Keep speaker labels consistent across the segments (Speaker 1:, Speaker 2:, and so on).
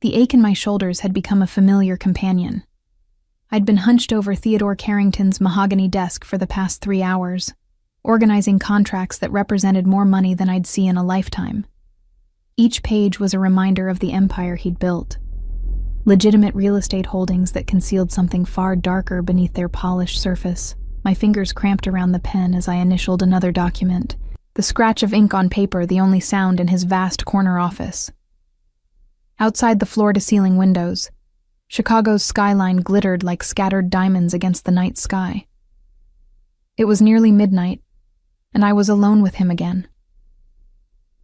Speaker 1: The ache in my shoulders had become a familiar companion. I'd been hunched over Theodore Carrington's mahogany desk for the past 3 hours, organizing contracts that represented more money than I'd see in a lifetime. Each page was a reminder of the empire he'd built. Legitimate real estate holdings that concealed something far darker beneath their polished surface. My fingers cramped around the pen as I initialed another document, the scratch of ink on paper the only sound in his vast corner office. Outside the floor-to-ceiling windows, Chicago's skyline glittered like scattered diamonds against the night sky. It was nearly midnight, and I was alone with him again.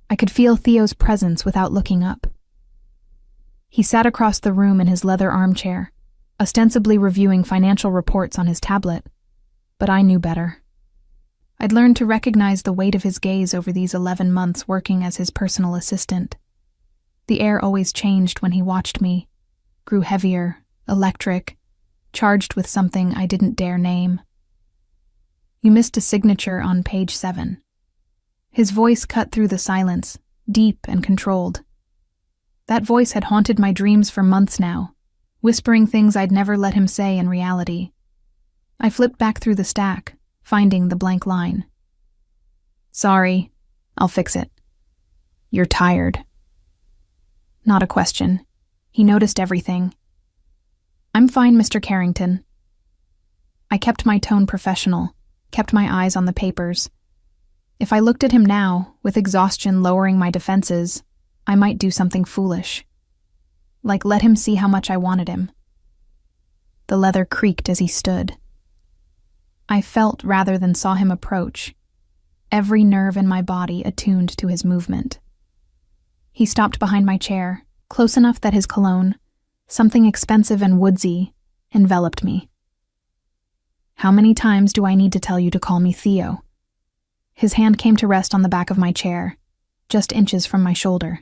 Speaker 1: I could feel Theo's presence without looking up. He sat across the room in his leather armchair, ostensibly reviewing financial reports on his tablet, but I knew better. I'd learned to recognize the weight of his gaze over these 11 months working as his personal assistant. The air always changed when he watched me, grew heavier, electric, charged with something I didn't dare name. You missed a signature on page 7. His voice cut through the silence, deep and controlled. That voice had haunted my dreams for months now, whispering things I'd never let him say in reality. I flipped back through the stack, finding the blank line. Sorry, I'll fix it. You're tired. Not a question. He noticed everything. I'm fine, Mr. Carrington. I kept my tone professional, kept my eyes on the papers. If I looked at him now, with exhaustion lowering my defenses, I might do something foolish. Like let him see how much I wanted him. The leather creaked as he stood. I felt rather than saw him approach, every nerve in my body attuned to his movement. He stopped behind my chair, close enough that his cologne, something expensive and woodsy, enveloped me. How many times do I need to tell you to call me Theo? His hand came to rest on the back of my chair, just inches from my shoulder.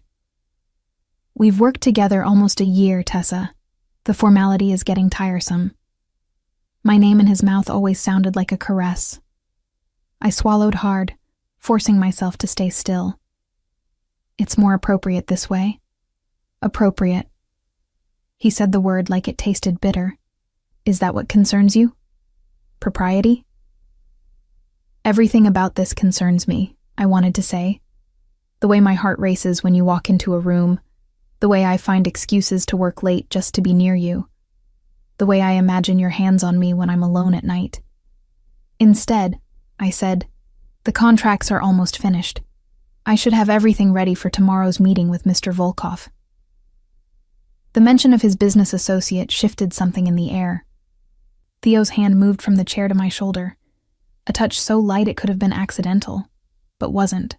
Speaker 1: We've worked together almost a year, Tessa. The formality is getting tiresome. My name in his mouth always sounded like a caress. I swallowed hard, forcing myself to stay still. It's more appropriate this way. Appropriate. He said the word like it tasted bitter. Is that what concerns you? Propriety? Everything about this concerns me, I wanted to say. The way my heart races when you walk into a room, the way I find excuses to work late just to be near you, the way I imagine your hands on me when I'm alone at night. Instead, I said, the contracts are almost finished. I should have everything ready for tomorrow's meeting with Mr. Volkov. The mention of his business associate shifted something in the air. Theo's hand moved from the chair to my shoulder, a touch so light it could have been accidental, but wasn't.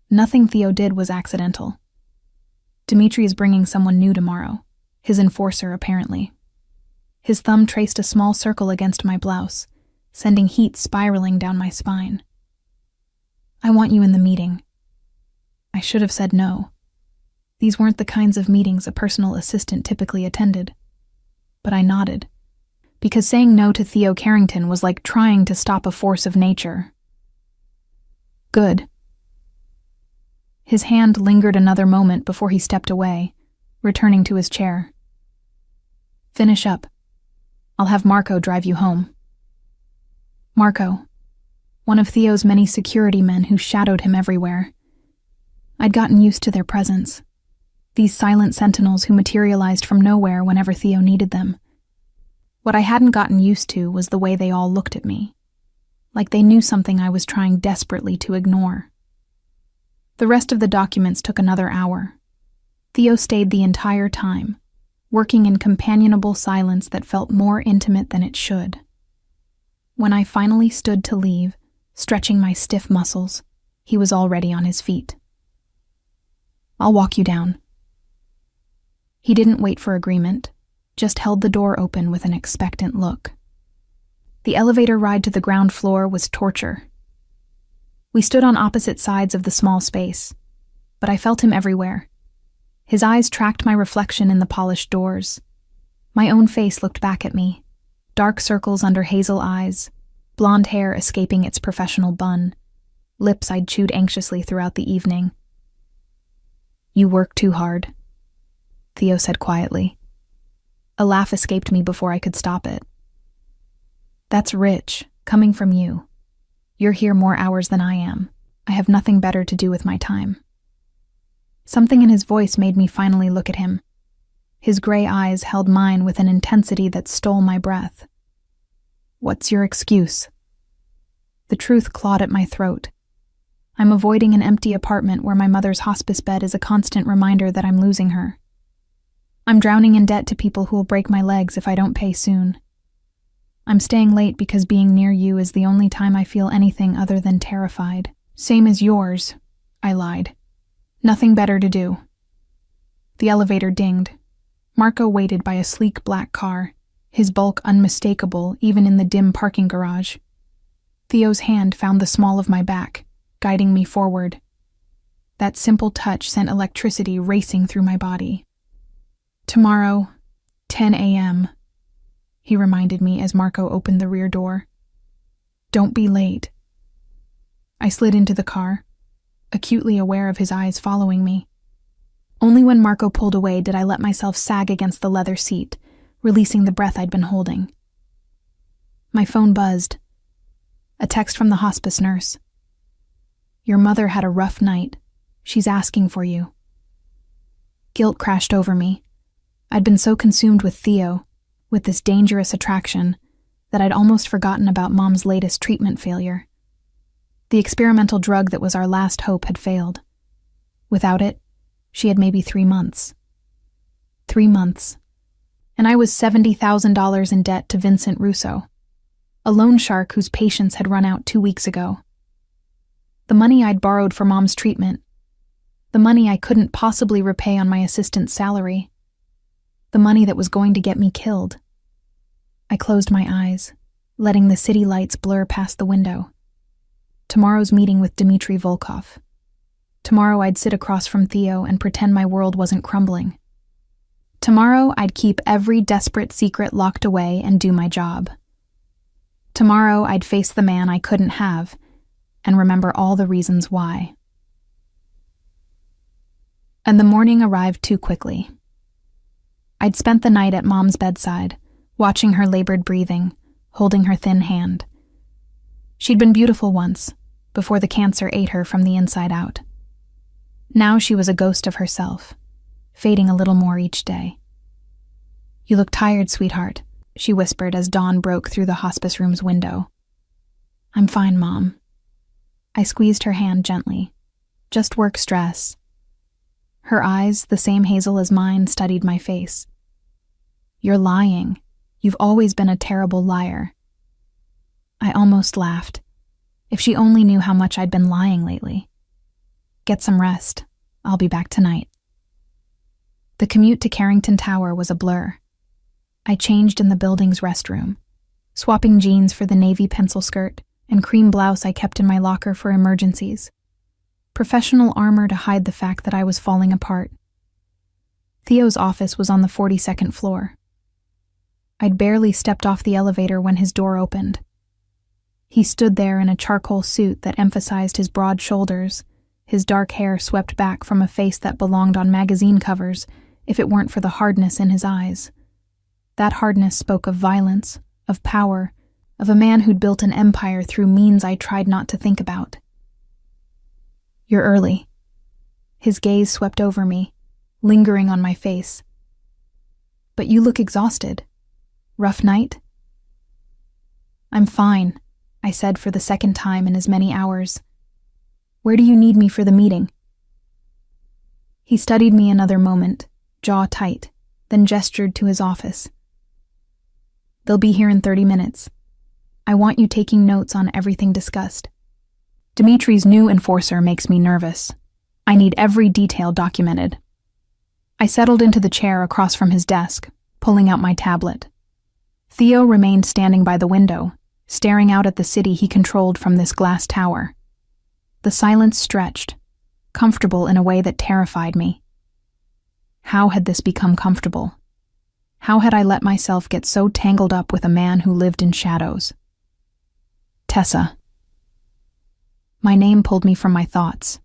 Speaker 1: Nothing Theo did was accidental. Dimitri is bringing someone new tomorrow, his enforcer apparently. His thumb traced a small circle against my blouse, sending heat spiraling down my spine. I want you in the meeting. I should have said no. These weren't the kinds of meetings a personal assistant typically attended. But I nodded, because saying no to Theo Carrington was like trying to stop a force of nature. Good. His hand lingered another moment before he stepped away, returning to his chair. Finish up. I'll have Marco drive you home. Marco, one of Theo's many security men who shadowed him everywhere. I'd gotten used to their presence. These silent sentinels who materialized from nowhere whenever Theo needed them. What I hadn't gotten used to was the way they all looked at me, like they knew something I was trying desperately to ignore. The rest of the documents took another hour. Theo stayed the entire time, working in companionable silence that felt more intimate than it should. When I finally stood to leave, stretching my stiff muscles, he was already on his feet. I'll walk you down. He didn't wait for agreement, just held the door open with an expectant look. The elevator ride to the ground floor was torture. We stood on opposite sides of the small space, but I felt him everywhere. His eyes tracked my reflection in the polished doors. My own face looked back at me, dark circles under hazel eyes, blonde hair escaping its professional bun, lips I'd chewed anxiously throughout the evening. You work too hard. Theo said quietly. A laugh escaped me before I could stop it. That's rich, coming from you. You're here more hours than I am. I have nothing better to do with my time. Something in his voice made me finally look at him. His gray eyes held mine with an intensity that stole my breath. What's your excuse? The truth clawed at my throat. I'm avoiding an empty apartment where my mother's hospice bed is a constant reminder that I'm losing her. I'm drowning in debt to people who will break my legs if I don't pay soon. I'm staying late because being near you is the only time I feel anything other than terrified. Same as yours, I lied. Nothing better to do. The elevator dinged. Marco waited by a sleek black car, his bulk unmistakable even in the dim parking garage. Theo's hand found the small of my back, guiding me forward. That simple touch sent electricity racing through my body. Tomorrow, 10 a.m., he reminded me as Marco opened the rear door. Don't be late. I slid into the car, acutely aware of his eyes following me. Only when Marco pulled away did I let myself sag against the leather seat, releasing the breath I'd been holding. My phone buzzed. A text from the hospice nurse. Your mother had a rough night. She's asking for you. Guilt crashed over me. I'd been so consumed with Theo, with this dangerous attraction, that I'd almost forgotten about Mom's latest treatment failure. The experimental drug that was our last hope had failed. Without it, she had maybe 3 months. 3 months. And I was $70,000 in debt to Vincent Russo, a loan shark whose patience had run out 2 weeks ago. The money I'd borrowed for Mom's treatment. The money I couldn't possibly repay on my assistant's salary. The money that was going to get me killed. I closed my eyes, letting the city lights blur past the window. Tomorrow's meeting with Dmitry Volkov. Tomorrow I'd sit across from Theo and pretend my world wasn't crumbling. Tomorrow I'd keep every desperate secret locked away and do my job. Tomorrow I'd face the man I couldn't have and remember all the reasons why. And the morning arrived too quickly. I'd spent the night at Mom's bedside, watching her labored breathing, holding her thin hand. She'd been beautiful once, before the cancer ate her from the inside out. Now she was a ghost of herself, fading a little more each day. You look tired, sweetheart, she whispered as dawn broke through the hospice room's window. I'm fine, Mom. I squeezed her hand gently. Just work stress. Her eyes, the same hazel as mine, studied my face. You're lying. You've always been a terrible liar. I almost laughed. If she only knew how much I'd been lying lately. Get some rest. I'll be back tonight. The commute to Carrington Tower was a blur. I changed in the building's restroom, swapping jeans for the navy pencil skirt and cream blouse I kept in my locker for emergencies. Professional armor to hide the fact that I was falling apart. Theo's office was on the 42nd floor. I'd barely stepped off the elevator when his door opened. He stood there in a charcoal suit that emphasized his broad shoulders, his dark hair swept back from a face that belonged on magazine covers if it weren't for the hardness in his eyes. That hardness spoke of violence, of power, of a man who'd built an empire through means I tried not to think about. You're early. His gaze swept over me, lingering on my face. But you look exhausted. Rough night? I'm fine, I said for the second time in as many hours. Where do you need me for the meeting? He studied me another moment, jaw tight, then gestured to his office. They'll be here in 30 minutes. I want you taking notes on everything discussed. Dimitri's new enforcer makes me nervous. I need every detail documented. I settled into the chair across from his desk, pulling out my tablet. Theo remained standing by the window, staring out at the city he controlled from this glass tower. The silence stretched, comfortable in a way that terrified me. How had this become comfortable? How had I let myself get so tangled up with a man who lived in shadows? Tessa. My name pulled me from my thoughts.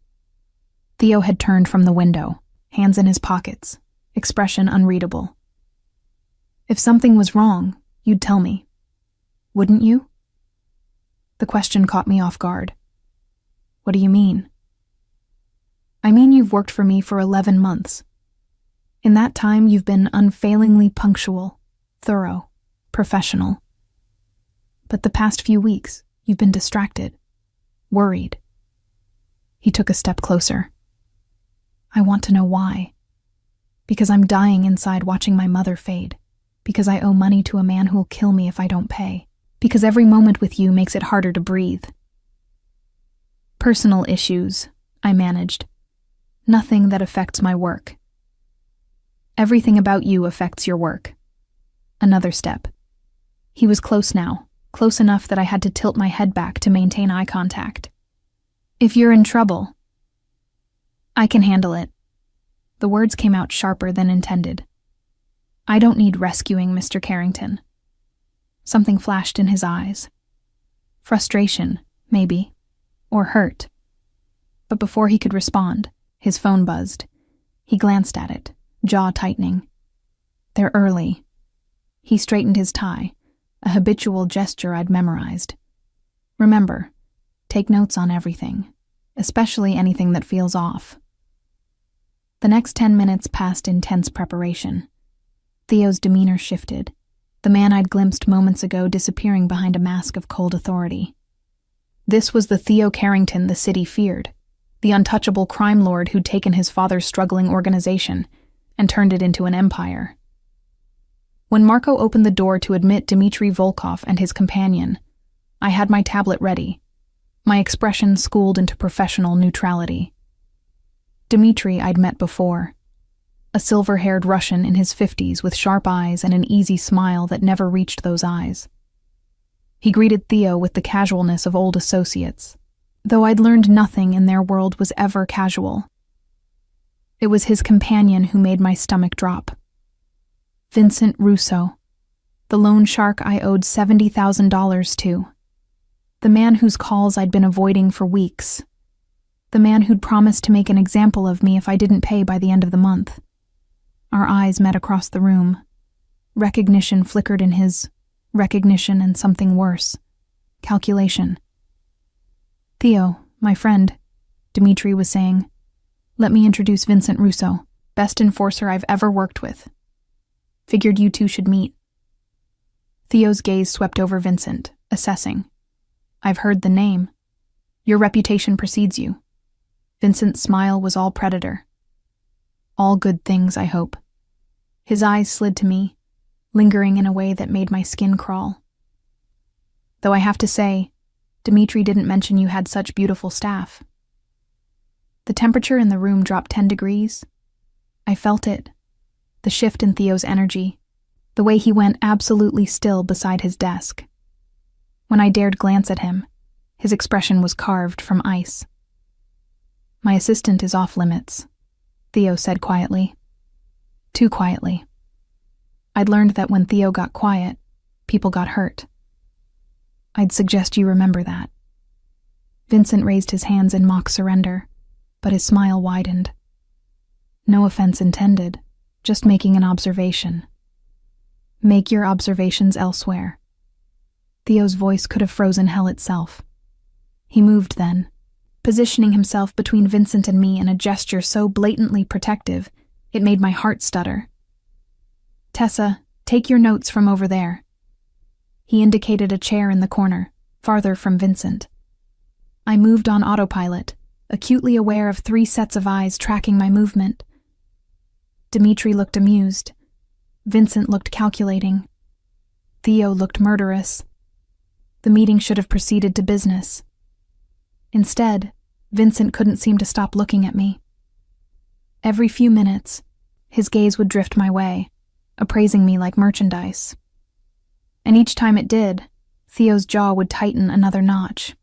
Speaker 1: Theo had turned from the window, hands in his pockets, expression unreadable. If something was wrong, you'd tell me, wouldn't you? The question caught me off guard. What do you mean? I mean you've worked for me for 11 months. In that time, you've been unfailingly punctual, thorough, professional. But the past few weeks, you've been distracted, worried. He took a step closer. I want to know why. Because I'm dying inside watching my mother fade. Because I owe money to a man who'll kill me if I don't pay. Because every moment with you makes it harder to breathe. Personal issues, I managed. Nothing that affects my work. Everything about you affects your work. Another step. He was close now, close enough that I had to tilt my head back to maintain eye contact. If you're in trouble, I can handle it. The words came out sharper than intended. I don't need rescuing, Mr. Carrington. Something flashed in his eyes. Frustration, maybe, or hurt. But before he could respond, his phone buzzed. He glanced at it, jaw tightening. They're early. He straightened his tie, a habitual gesture I'd memorized. Remember, take notes on everything, especially anything that feels off. The next 10 minutes passed in tense preparation. Theo's demeanor shifted, the man I'd glimpsed moments ago disappearing behind a mask of cold authority. This was the Theo Carrington the city feared, the untouchable crime lord who'd taken his father's struggling organization and turned it into an empire. When Marco opened the door to admit Dmitry Volkov and his companion, I had my tablet ready, my expression schooled into professional neutrality. Dmitry I'd met before, a silver-haired Russian in his 50s with sharp eyes and an easy smile that never reached those eyes. He greeted Theo with the casualness of old associates, though I'd learned nothing in their world was ever casual. It was his companion who made my stomach drop. Vincent Russo, the loan shark I owed $70,000 to. The man whose calls I'd been avoiding for weeks. The man who'd promised to make an example of me if I didn't pay by the end of the month. Our eyes met across the room. Recognition flickered in his. Recognition and something worse. Calculation. Theo, my friend, Dmitry was saying. Let me introduce Vincent Russo, best enforcer I've ever worked with. Figured you two should meet. Theo's gaze swept over Vincent, assessing. I've heard the name. Your reputation precedes you. Vincent's smile was all predator. All good things, I hope. His eyes slid to me, lingering in a way that made my skin crawl. Though I have to say, Dmitry didn't mention you had such beautiful staff. The temperature in the room dropped 10 degrees. I felt it. The shift in Theo's energy. The way he went absolutely still beside his desk. When I dared glance at him, his expression was carved from ice. My assistant is off limits, Theo said quietly. Too quietly. I'd learned that when Theo got quiet, people got hurt. I'd suggest you remember that. Vincent raised his hands in mock surrender, but his smile widened. No offense intended, just making an observation. Make your observations elsewhere. Theo's voice could have frozen hell itself. He moved then, positioning himself between Vincent and me in a gesture so blatantly protective, it made my heart stutter. Tessa, take your notes from over there. He indicated a chair in the corner, farther from Vincent. I moved on autopilot, acutely aware of 3 sets of eyes tracking my movement. Dmitry looked amused. Vincent looked calculating. Theo looked murderous. The meeting should have proceeded to business. Instead, Vincent couldn't seem to stop looking at me. Every few minutes, his gaze would drift my way, appraising me like merchandise. And each time it did, Theo's jaw would tighten another notch.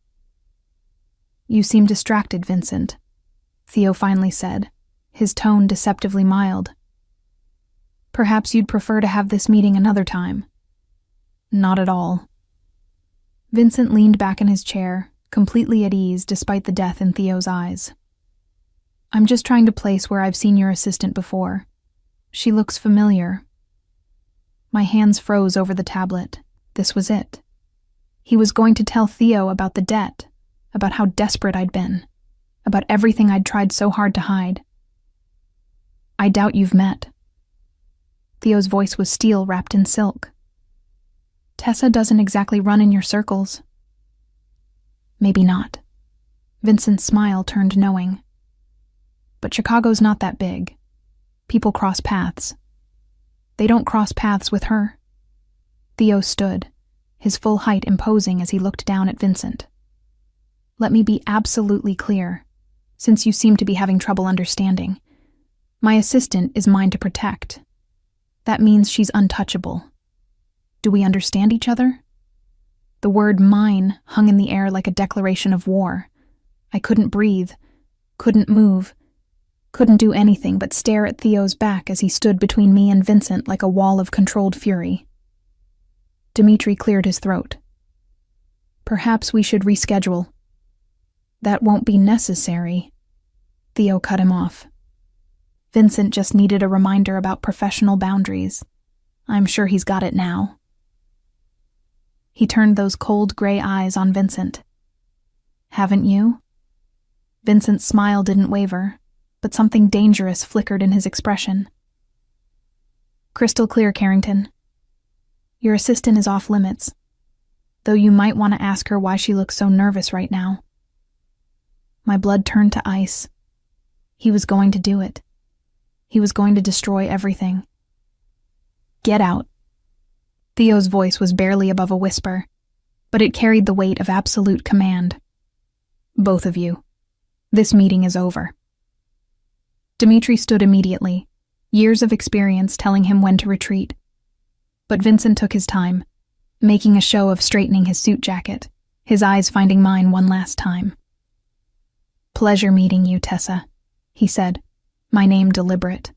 Speaker 1: You seem distracted, Vincent, Theo finally said, his tone deceptively mild. Perhaps you'd prefer to have this meeting another time. Not at all. Vincent leaned back in his chair, completely at ease despite the death in Theo's eyes. I'm just trying to place where I've seen your assistant before. She looks familiar. My hands froze over the tablet. This was it. He was going to tell Theo about the debt, about how desperate I'd been, about everything I'd tried so hard to hide. I doubt you've met. Theo's voice was steel wrapped in silk. Tessa doesn't exactly run in your circles. Maybe not. Vincent's smile turned knowing. But Chicago's not that big. People cross paths. They don't cross paths with her. Theo stood, his full height imposing as he looked down at Vincent. Let me be absolutely clear, since you seem to be having trouble understanding. My assistant is mine to protect. That means she's untouchable. Do we understand each other? The word mine hung in the air like a declaration of war. I couldn't breathe, couldn't move, couldn't do anything but stare at Theo's back as he stood between me and Vincent like a wall of controlled fury. Dimitri cleared his throat. Perhaps we should reschedule. That won't be necessary. Theo cut him off. Vincent just needed a reminder about professional boundaries. I'm sure he's got it now. He turned those cold gray eyes on Vincent. Haven't you? Vincent's smile didn't waver, but something dangerous flickered in his expression. Crystal clear, Carrington. Your assistant is off limits, though you might want to ask her why she looks so nervous right now. My blood turned to ice. He was going to do it. He was going to destroy everything. Get out. Theo's voice was barely above a whisper, but it carried the weight of absolute command. Both of you. This meeting is over. Dimitri stood immediately, years of experience telling him when to retreat. But Vincent took his time, making a show of straightening his suit jacket, his eyes finding mine one last time. Pleasure meeting you, Tessa, he said, my name deliberate.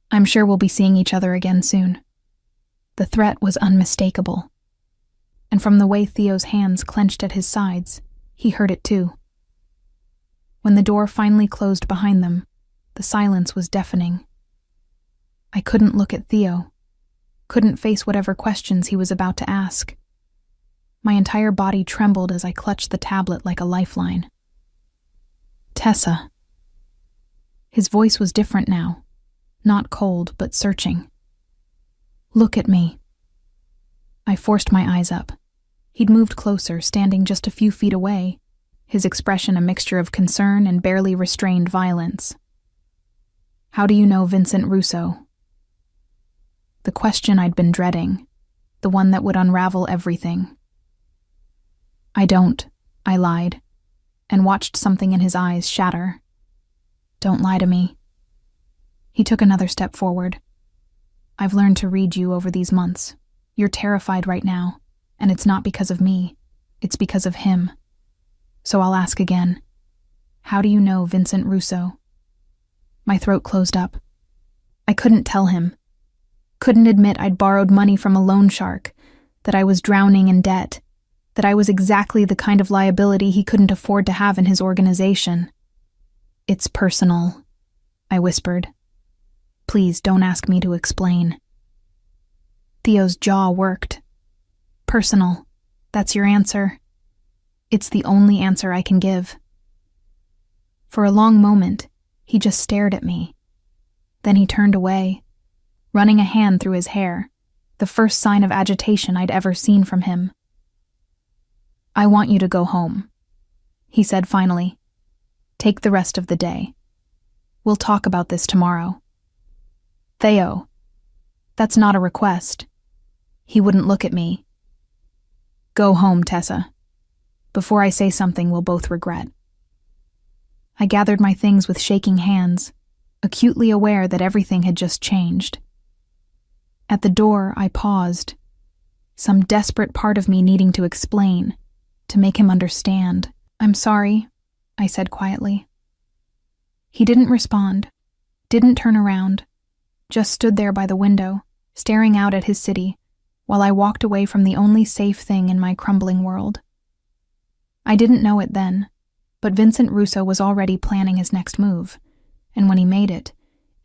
Speaker 1: I'm sure we'll be seeing each other again soon. The threat was unmistakable. And from the way Theo's hands clenched at his sides, he heard it too. When the door finally closed behind them, the silence was deafening. I couldn't look at Theo, couldn't face whatever questions he was about to ask. My entire body trembled as I clutched the tablet like a lifeline. Tessa. His voice was different now, not cold but searching. Look at me. I forced my eyes up. He'd moved closer, standing just a few feet away, his expression a mixture of concern and barely restrained violence. How do you know Vincent Russo? The question I'd been dreading, the one that would unravel everything. I don't, I lied, and watched something in his eyes shatter. Don't lie to me. He took another step forward. I've learned to read you over these months. You're terrified right now, and it's not because of me. It's because of him. So I'll ask again. How do you know Vincent Russo? My throat closed up. I couldn't tell him. Couldn't admit I'd borrowed money from a loan shark, that I was drowning in debt, that I was exactly the kind of liability he couldn't afford to have in his organization. It's personal, I whispered. Please don't ask me to explain. Theo's jaw worked. Personal, that's your answer. It's the only answer I can give. For a long moment, he just stared at me. Then he turned away, running a hand through his hair, the first sign of agitation I'd ever seen from him. I want you to go home, he said finally. Take the rest of the day. We'll talk about this tomorrow. Theo, that's not a request. He wouldn't look at me. Go home, Tessa. Before I say something we'll both regret. I gathered my things with shaking hands, acutely aware that everything had just changed. At the door, I paused, some desperate part of me needing to explain, to make him understand. I'm sorry, I said quietly. He didn't respond, didn't turn around, just stood there by the window, staring out at his city, while I walked away from the only safe thing in my crumbling world. I didn't know it then, but Vincent Russo was already planning his next move, and when he made it,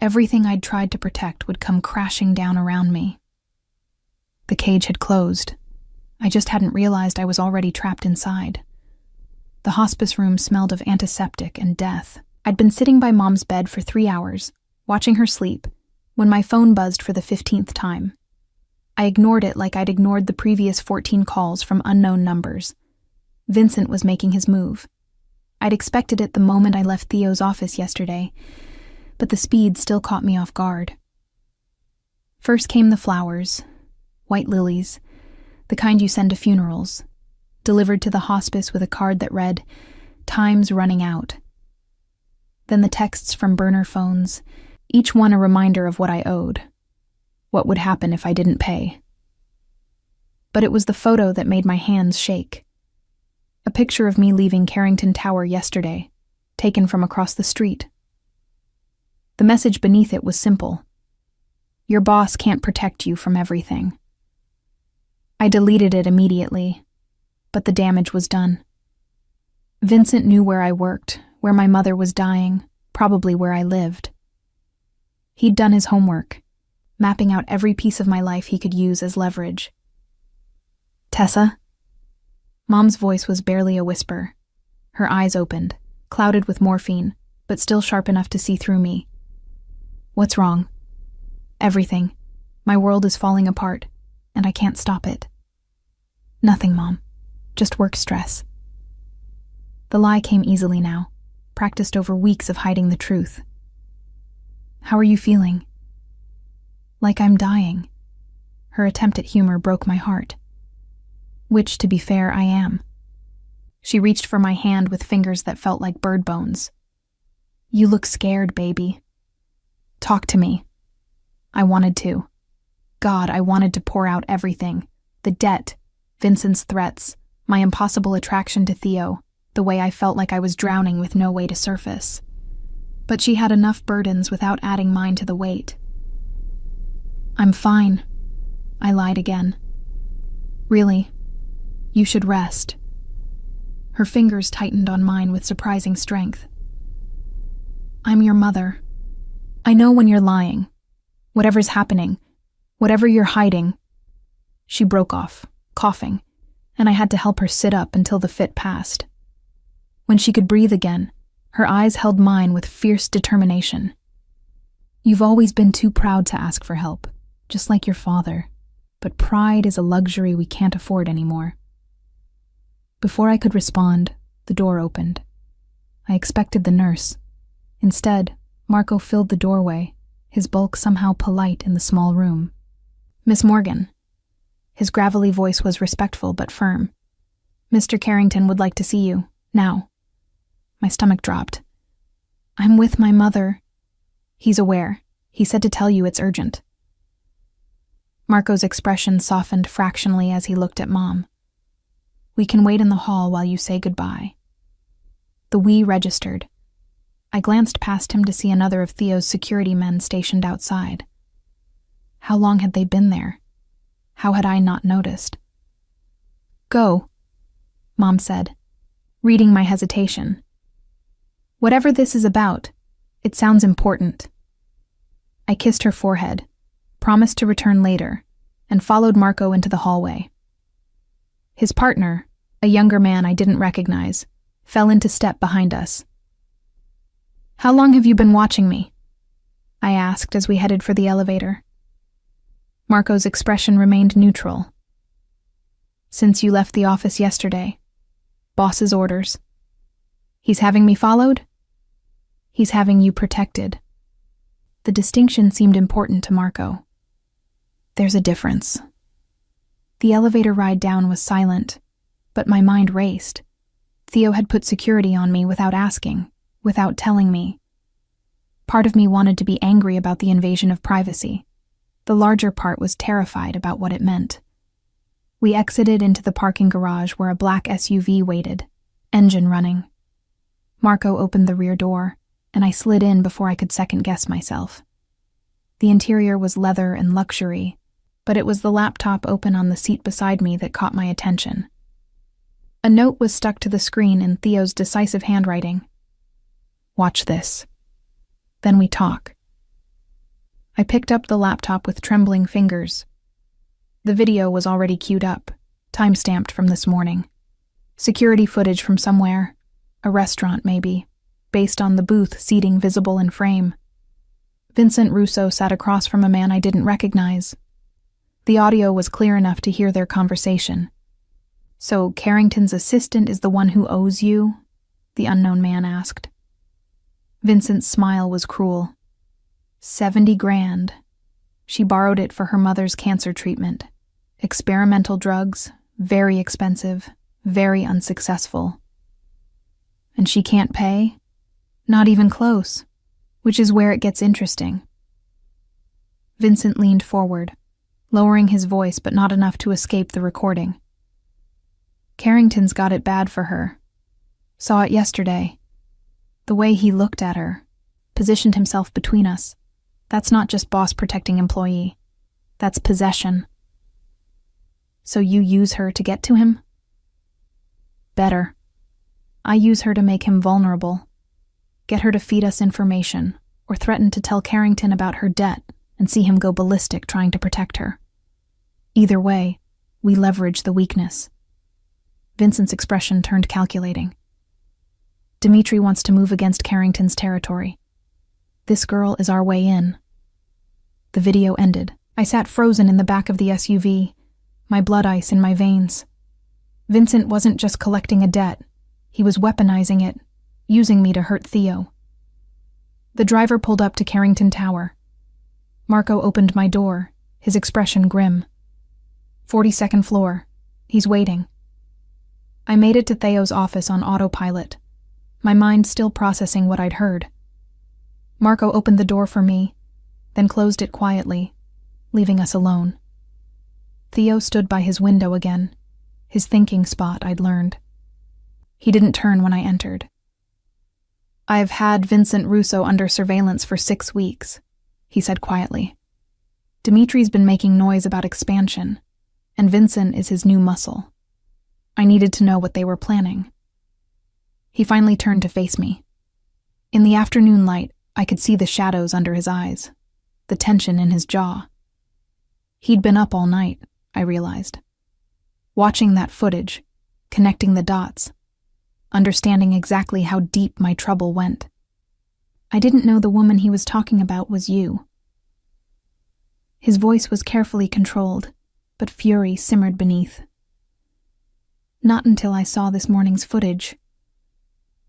Speaker 1: Everything I'd tried to protect would come crashing down around me. The cage had closed. I just hadn't realized I was already trapped inside. The hospice room smelled of antiseptic and death. I'd been sitting by Mom's bed for 3 hours, watching her sleep, when my phone buzzed for the 15th time. I ignored it like I'd ignored the previous 14 calls from unknown numbers. Vincent was making his move. I'd expected it the moment I left Theo's office yesterday, but the speed still caught me off guard. First came the flowers, white lilies, the kind you send to funerals, delivered to the hospice with a card that read, "Time's running out." Then the texts from burner phones, each one a reminder of what I owed, what would happen if I didn't pay. But it was the photo that made my hands shake. A picture of me leaving Carrington Tower yesterday, taken from across the street. The message beneath it was simple. Your boss can't protect you from everything. I deleted it immediately, but the damage was done. Vincent knew where I worked, where my mother was dying, probably where I lived. He'd done his homework, mapping out every piece of my life he could use as leverage. "Tessa?" Mom's voice was barely a whisper. Her eyes opened, clouded with morphine, but still sharp enough to see through me. "What's wrong?" "Everything. My world is falling apart, and I can't stop it." "Nothing, Mom. Just work stress." The lie came easily now, practiced over weeks of hiding the truth. "How are you feeling?" "Like I'm dying." Her attempt at humor broke my heart. Which, to be fair, I am. She reached for my hand with fingers that felt like bird bones. "You look scared, baby." "Talk to me." I wanted to. God, I wanted to pour out everything. The debt, Vincent's threats, my impossible attraction to Theo, the way I felt like I was drowning with no way to surface. But she had enough burdens without adding mine to the weight. "I'm fine," I lied again. "Really, you should rest." Her fingers tightened on mine with surprising strength. "I'm your mother. I know when you're lying. Whatever's happening, whatever you're hiding." She broke off, coughing, and I had to help her sit up until the fit passed. When she could breathe again, her eyes held mine with fierce determination. "You've always been too proud to ask for help, just like your father, but pride is a luxury we can't afford anymore." Before I could respond, the door opened. I expected the nurse. Instead, Marco filled the doorway, his bulk somehow polite in the small room. "Miss Morgan." His gravelly voice was respectful but firm. "Mr. Carrington would like to see you, now." My stomach dropped. "I'm with my mother." "He's aware. He said to tell you it's urgent." Marco's expression softened fractionally as he looked at Mom. "We can wait in the hall while you say goodbye." The "we" registered. I glanced past him to see another of Theo's security men stationed outside. How long had they been there? How had I not noticed? "Go," Mom said, reading my hesitation. "Whatever this is about, it sounds important." I kissed her forehead, promised to return later, and followed Marco into the hallway. His partner, a younger man I didn't recognize, fell into step behind us. "How long have you been watching me?" I asked as we headed for the elevator. Marco's expression remained neutral. "Since you left the office yesterday. Boss's orders." "He's having me followed?" "He's having you protected." The distinction seemed important to Marco. "There's a difference." The elevator ride down was silent, but my mind raced. Theo had put security on me without asking, without telling me. Part of me wanted to be angry about the invasion of privacy. The larger part was terrified about what it meant. We exited into the parking garage where a black SUV waited, engine running. Marco opened the rear door, and I slid in before I could second-guess myself. The interior was leather and luxury, but it was the laptop open on the seat beside me that caught my attention. A note was stuck to the screen in Theo's decisive handwriting. "Watch this. Then we talk." I picked up the laptop with trembling fingers. The video was already queued up, time-stamped from this morning. Security footage from somewhere, a restaurant maybe, based on the booth seating visible in frame. Vincent Russo sat across from a man I didn't recognize. The audio was clear enough to hear their conversation. "So Carrington's assistant is the one who owes you?" the unknown man asked. Vincent's smile was cruel. 70 grand. She borrowed it for her mother's cancer treatment. Experimental drugs, very expensive, very unsuccessful. And she can't pay? Not even close, which is where it gets interesting. Vincent leaned forward, lowering his voice but not enough to escape the recording. Carrington's got it bad for her. Saw it yesterday. The way he looked at her, positioned himself between us. That's not just boss protecting employee. That's possession. So you use her to get to him? Better. I use her to make him vulnerable. Get her to feed us information, or threaten to tell Carrington about her debt and see him go ballistic trying to protect her. Either way, we leverage the weakness. Vincent's expression turned calculating. Dimitri wants to move against Carrington's territory. This girl is our way in. The video ended. I sat frozen in the back of the SUV, my blood ice in my veins. Vincent wasn't just collecting a debt. He was weaponizing it, using me to hurt Theo. The driver pulled up to Carrington Tower. Marco opened my door, his expression grim. 42nd floor. He's waiting. I made it to Theo's office on autopilot, my mind still processing what I'd heard. Marco opened the door for me, then closed it quietly, leaving us alone. Theo stood by his window again, his thinking spot, I'd learned. He didn't turn when I entered. "I've had Vincent Russo under surveillance for 6 weeks," he said quietly. "Dimitri's been making noise about expansion, and Vincent is his new muscle. I needed to know what they were planning." He finally turned to face me. In the afternoon light, I could see the shadows under his eyes, the tension in his jaw. He'd been up all night, I realized. Watching that footage, connecting the dots, understanding exactly how deep my trouble went. "I didn't know the woman he was talking about was you." His voice was carefully controlled, but fury simmered beneath. "Not until I saw this morning's footage.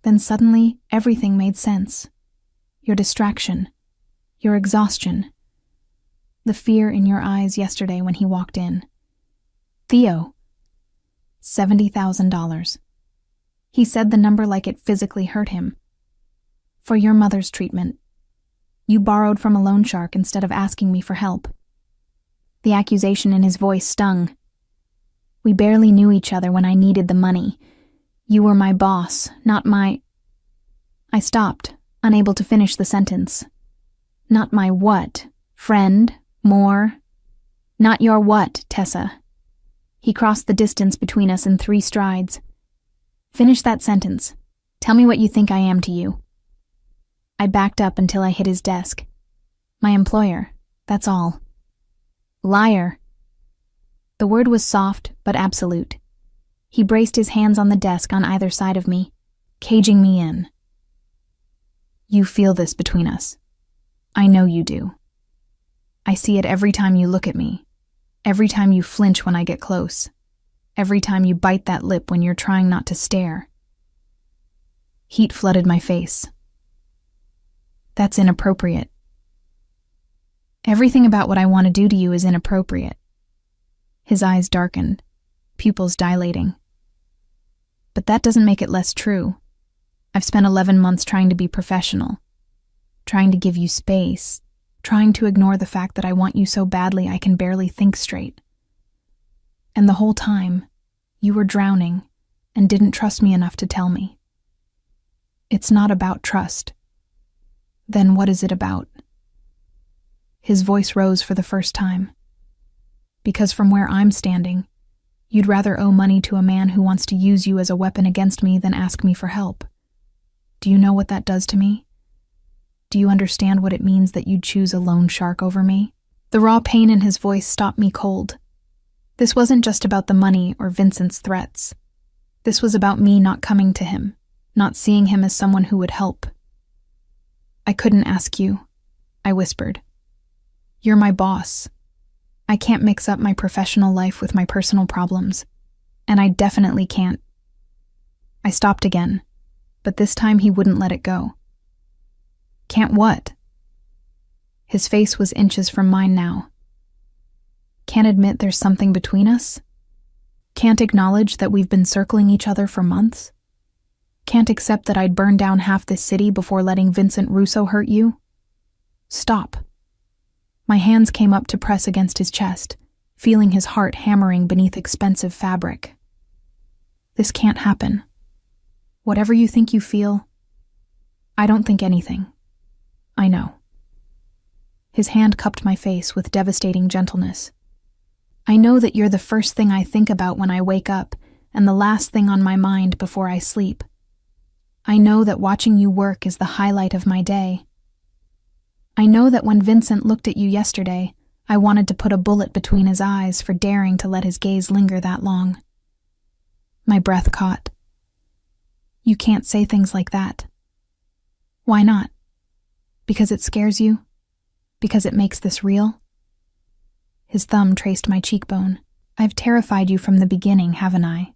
Speaker 1: Then suddenly, everything made sense. Your distraction, your exhaustion, the fear in your eyes yesterday when he walked in. Theo. $70,000. He said the number like it physically hurt him. For your mother's treatment. You borrowed from a loan shark instead of asking me for help." The accusation in his voice stung. "We barely knew each other when I needed the money. You were my boss, not my—" I stopped, unable to finish the sentence. "Not my what? Friend? More? Not your what, Tessa?" He crossed the distance between us in 3 strides. "Finish that sentence. Tell me what you think I am to you." I backed up until I hit his desk. "My employer, that's all." "Liar." The word was soft but absolute. He braced his hands on the desk on either side of me, caging me in. "You feel this between us. I know you do. I see it every time you look at me, every time you flinch when I get close, every time you bite that lip when you're trying not to stare." Heat flooded my face. "That's inappropriate." "Everything about what I want to do to you is inappropriate." His eyes darkened, pupils dilating. "But that doesn't make it less true. I've spent 11 months trying to be professional, trying to give you space, trying to ignore the fact that I want you so badly I can barely think straight. And the whole time, you were drowning and didn't trust me enough to tell me. It's not about trust. Then what is it about?" His voice rose for the first time. "Because from where I'm standing, you'd rather owe money to a man who wants to use you as a weapon against me than ask me for help. Do you know what that does to me? Do you understand what it means that you'd choose a loan shark over me? The raw pain in his voice stopped me cold. This wasn't just about the money or Vincent's threats. This was about me not coming to him, not seeing him as someone who would help. I couldn't ask you, I whispered. You're my boss. I can't mix up my professional life with my personal problems, and I definitely can't. I stopped again, but this time he wouldn't let it go. Can't what? His face was inches from mine now. Can't admit there's something between us? Can't acknowledge that we've been circling each other for months? Can't accept that I'd burn down half this city before letting Vincent Russo hurt you? Stop. My hands came up to press against his chest, feeling his heart hammering beneath expensive fabric. This can't happen. Whatever you think you feel, I don't think anything. I know. His hand cupped my face with devastating gentleness. I know that you're the first thing I think about when I wake up and the last thing on my mind before I sleep. I know that watching you work is the highlight of my day. I know that when Vincent looked at you yesterday, I wanted to put a bullet between his eyes for daring to let his gaze linger that long. My breath caught. You can't say things like that. Why not? Because it scares you? Because it makes this real? His thumb traced my cheekbone. I've terrified you from the beginning, haven't I?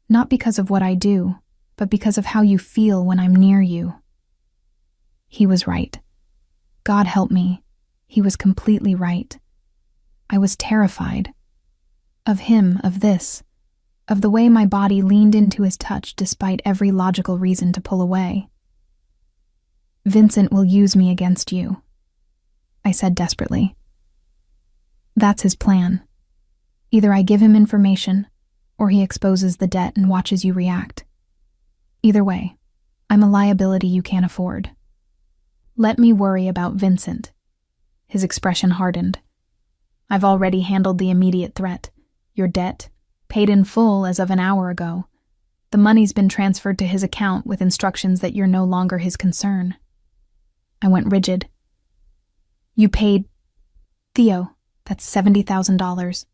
Speaker 1: Not because of what I do, but because of how you feel when I'm near you. He was right. God help me. He was completely right. I was terrified. Of him, of this, of the way my body leaned into his touch despite every logical reason to pull away. Vincent will use me against you, I said desperately. That's his plan. Either I give him information, or he exposes the debt and watches you react. Either way, I'm a liability you can't afford. Let me worry about Vincent. His expression hardened. I've already handled the immediate threat, your debt, paid in full as of an hour ago. The money's been transferred to his account with instructions that you're no longer his concern. I went rigid. You paid... Theo, that's $70,000.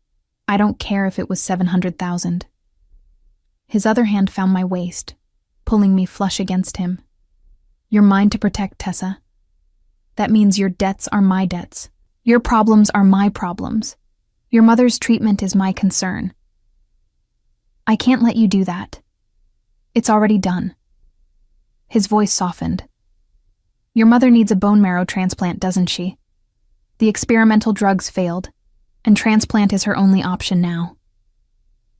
Speaker 1: I don't care if it was $700,000. His other hand found my waist, pulling me flush against him. You're mine to protect, Tessa. That means your debts are my debts. Your problems are my problems. Your mother's treatment is my concern. I can't let you do that. It's already done. His voice softened. Your mother needs a bone marrow transplant, doesn't she? The experimental drugs failed, and transplant is her only option now.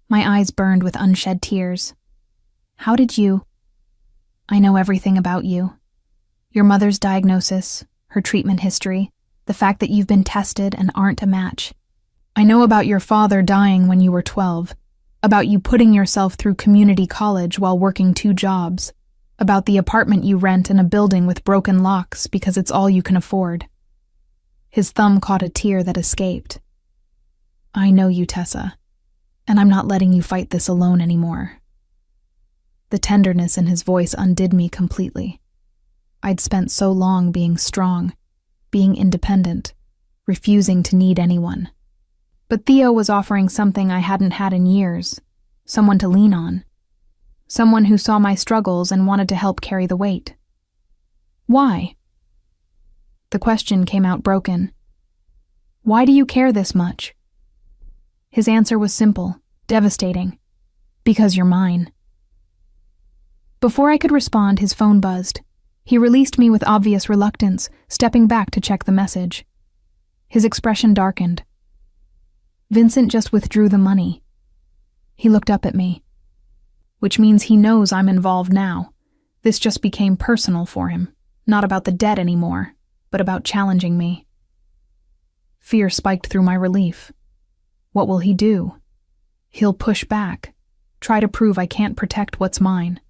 Speaker 1: My eyes burned with unshed tears. How did you... I know everything about you. Your mother's diagnosis, her treatment history, the fact that you've been tested and aren't a match. I know about your father dying when you were 12, about you putting yourself through community college while working 2 jobs, about the apartment you rent in a building with broken locks because it's all you can afford. His thumb caught a tear that escaped. I know you, Tessa, and I'm not letting you fight this alone anymore. The tenderness in his voice undid me completely. I'd spent so long being strong, being independent, refusing to need anyone. But Theo was offering something I hadn't had in years, someone to lean on, someone who saw my struggles and wanted to help carry the weight. Why? The question came out broken. Why do you care this much? His answer was simple, devastating. Because you're mine. Before I could respond, his phone buzzed. He released me with obvious reluctance, stepping back to check the message. His expression darkened. Vincent just withdrew the money. He looked up at me. Which means he knows I'm involved now. This just became personal for him. Not about the debt anymore, but about challenging me. Fear spiked through my relief. What will he do? He'll push back, try to prove I can't protect what's mine.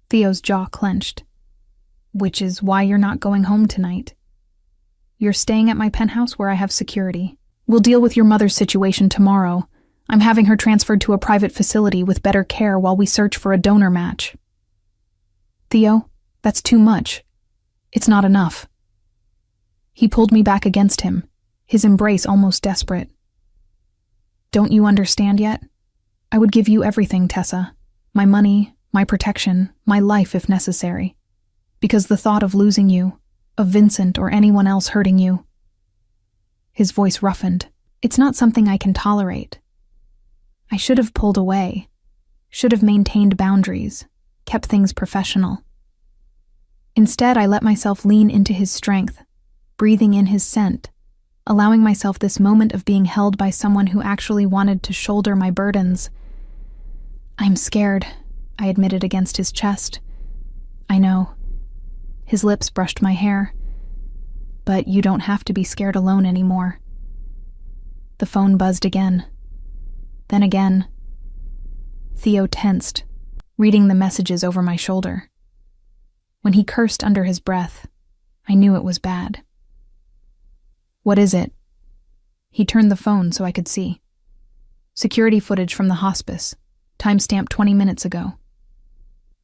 Speaker 1: Theo's jaw clenched. Which is why you're not going home tonight. You're staying at my penthouse where I have security. We'll deal with your mother's situation tomorrow. I'm having her transferred to a private facility with better care while we search for a donor match. Theo, that's too much. It's not enough. He pulled me back against him, his embrace almost desperate. Don't you understand yet? I would give you everything, Tessa. My money, my protection, my life if necessary. Because the thought of losing you, of Vincent or anyone else hurting you. His voice roughened. It's not something I can tolerate. I should have pulled away, should have maintained boundaries, kept things professional. Instead, I let myself lean into his strength, breathing in his scent, allowing myself this moment of being held by someone who actually wanted to shoulder my burdens. I'm scared, I admitted against his chest. I know. His lips brushed my hair. But you don't have to be scared alone anymore. The phone buzzed again. Then again. Theo tensed, reading the messages over my shoulder. When he cursed under his breath, I knew it was bad. What is it? He turned the phone so I could see. Security footage from the hospice, timestamped 20 minutes ago.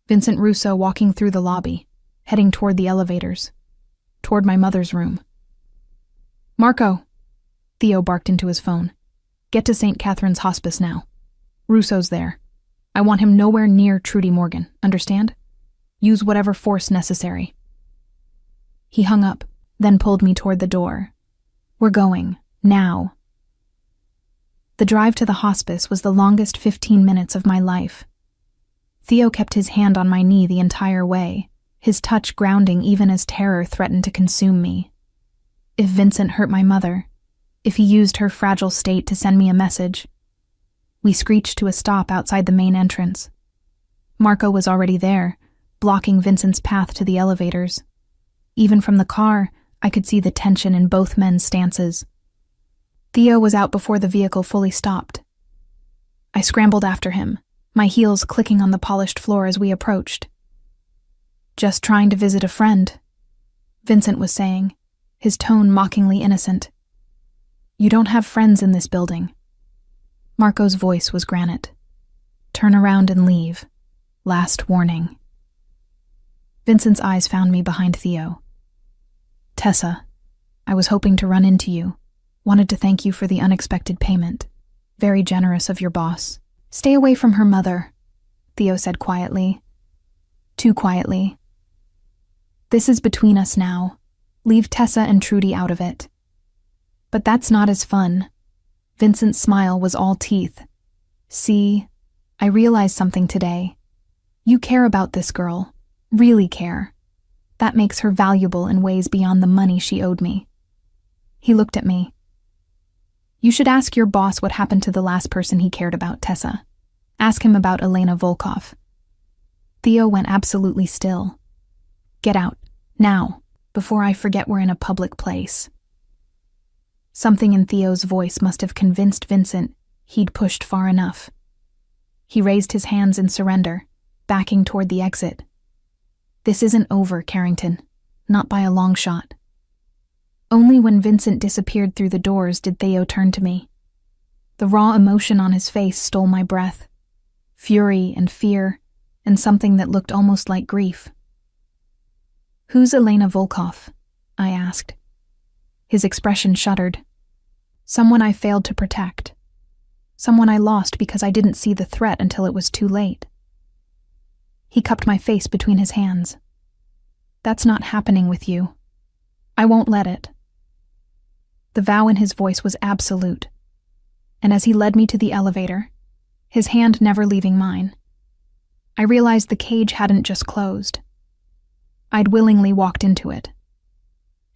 Speaker 1: Vincent Russo walking through the lobby, heading toward the elevators, toward my mother's room. Marco, Theo barked into his phone. Get to St. Catherine's Hospice now. Russo's there. I want him nowhere near Trudy Morgan, understand? Use whatever force necessary. He hung up, then pulled me toward the door. We're going, now. The drive to the hospice was the longest 15 minutes of my life. Theo kept his hand on my knee the entire way, his touch grounding even as terror threatened to consume me. If Vincent hurt my mother, if he used her fragile state to send me a message. We screeched to a stop outside the main entrance. Marco was already there, blocking Vincent's path to the elevators. Even from the car, I could see the tension in both men's stances. Theo was out before the vehicle fully stopped. I scrambled after him, my heels clicking on the polished floor as we approached. Just trying to visit a friend, Vincent was saying, his tone mockingly innocent. You don't have friends in this building. Marco's voice was granite. Turn around and leave. Last warning. Vincent's eyes found me behind Theo. Tessa, I was hoping to run into you. Wanted to thank you for the unexpected payment. Very generous of your boss. Stay away from her mother, Theo said quietly. Too quietly. This is between us now. Leave Tessa and Trudy out of it. But that's not as fun. Vincent's smile was all teeth. See, I realized something today. You care about this girl. Really care. That makes her valuable in ways beyond the money she owed me. He looked at me. You should ask your boss what happened to the last person he cared about, Tessa. Ask him about Elena Volkov. Theo went absolutely still. Get out, now, before I forget we're in a public place. Something in Theo's voice must have convinced Vincent he'd pushed far enough. He raised his hands in surrender, backing toward the exit. This isn't over, Carrington. Not by a long shot. Only when Vincent disappeared through the doors did Theo turn to me. The raw emotion on his face stole my breath. Fury and fear, and something that looked almost like grief. Who's Elena Volkov? I asked. His expression shuddered. Someone I failed to protect. Someone I lost because I didn't see the threat until it was too late. He cupped my face between his hands. That's not happening with you. I won't let it. The vow in his voice was absolute. And as he led me to the elevator, his hand never leaving mine, I realized the cage hadn't just closed. I'd willingly walked into it.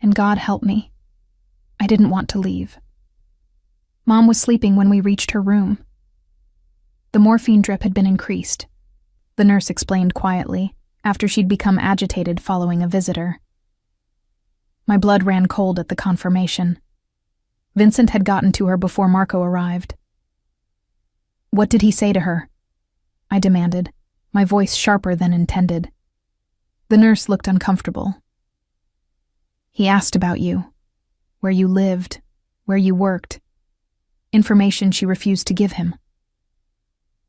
Speaker 1: And God help me, I didn't want to leave. Mom was sleeping when we reached her room. The morphine drip had been increased, the nurse explained quietly, after she'd become agitated following a visitor. My blood ran cold at the confirmation. Vincent had gotten to her before Marco arrived. What did he say to her? I demanded, my voice sharper than intended. The nurse looked uncomfortable. He asked about you, where you lived, where you worked, information she refused to give him.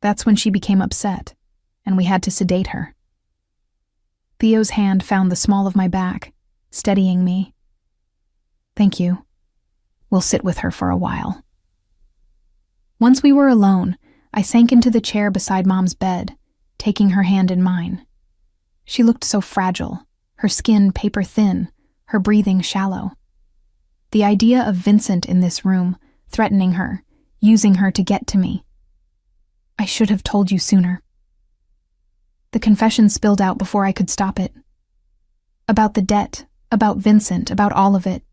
Speaker 1: That's when she became upset, and we had to sedate her. Theo's hand found the small of my back, steadying me. "Thank you. We'll sit with her for a while." Once we were alone, I sank into the chair beside Mom's bed, taking her hand in mine. She looked so fragile, her skin paper thin, her breathing shallow. The idea of Vincent in this room, threatening her, using her to get to me. I should have told you sooner. The confession spilled out before I could stop it. About the debt, about Vincent, about all of it.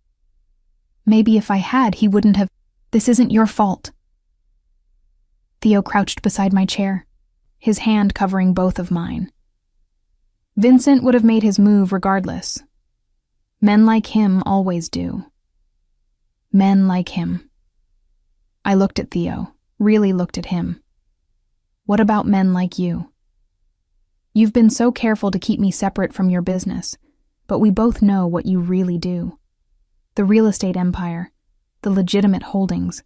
Speaker 1: Maybe if I had, he wouldn't have. "This isn't your fault." Theo crouched beside my chair, his hand covering both of mine. Vincent would have made his move regardless. Men like him always do. Men like him. I looked at Theo, really looked at him. What about men like you? You've been so careful to keep me separate from your business, but we both know what you really do. The real estate empire, the legitimate holdings.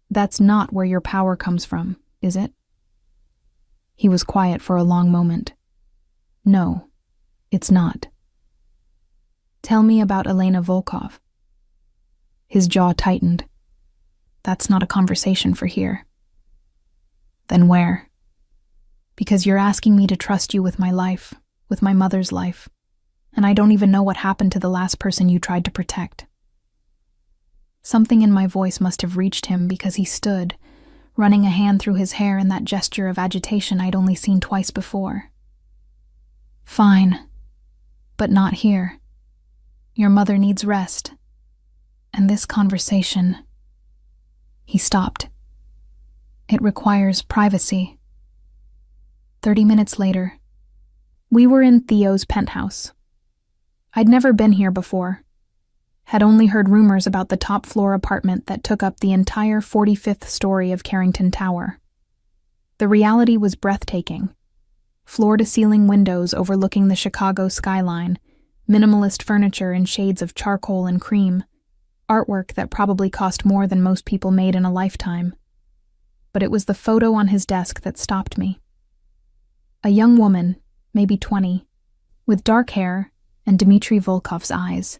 Speaker 1: That's not where your power comes from, is it? He was quiet for a long moment. No, it's not. Tell me about Elena Volkov. His jaw tightened. That's not a conversation for here. Then where? Because you're asking me to trust you with my life, with my mother's life, and I don't even know what happened to the last person you tried to protect. Something in my voice must have reached him because he stood, running a hand through his hair in that gesture of agitation I'd only seen twice before. Fine, but not here. Your mother needs rest. And this conversation... He stopped. It requires privacy. 30 minutes later, we were in Theo's penthouse. I'd never been here before. Had only heard rumors about the top-floor apartment that took up the entire 45th story of Carrington Tower. The reality was breathtaking. Floor-to-ceiling windows overlooking the Chicago skyline, minimalist furniture in shades of charcoal and cream, artwork that probably cost more than most people made in a lifetime. But it was the photo on his desk that stopped me. A young woman, maybe 20, with dark hair and Dmitry Volkov's eyes.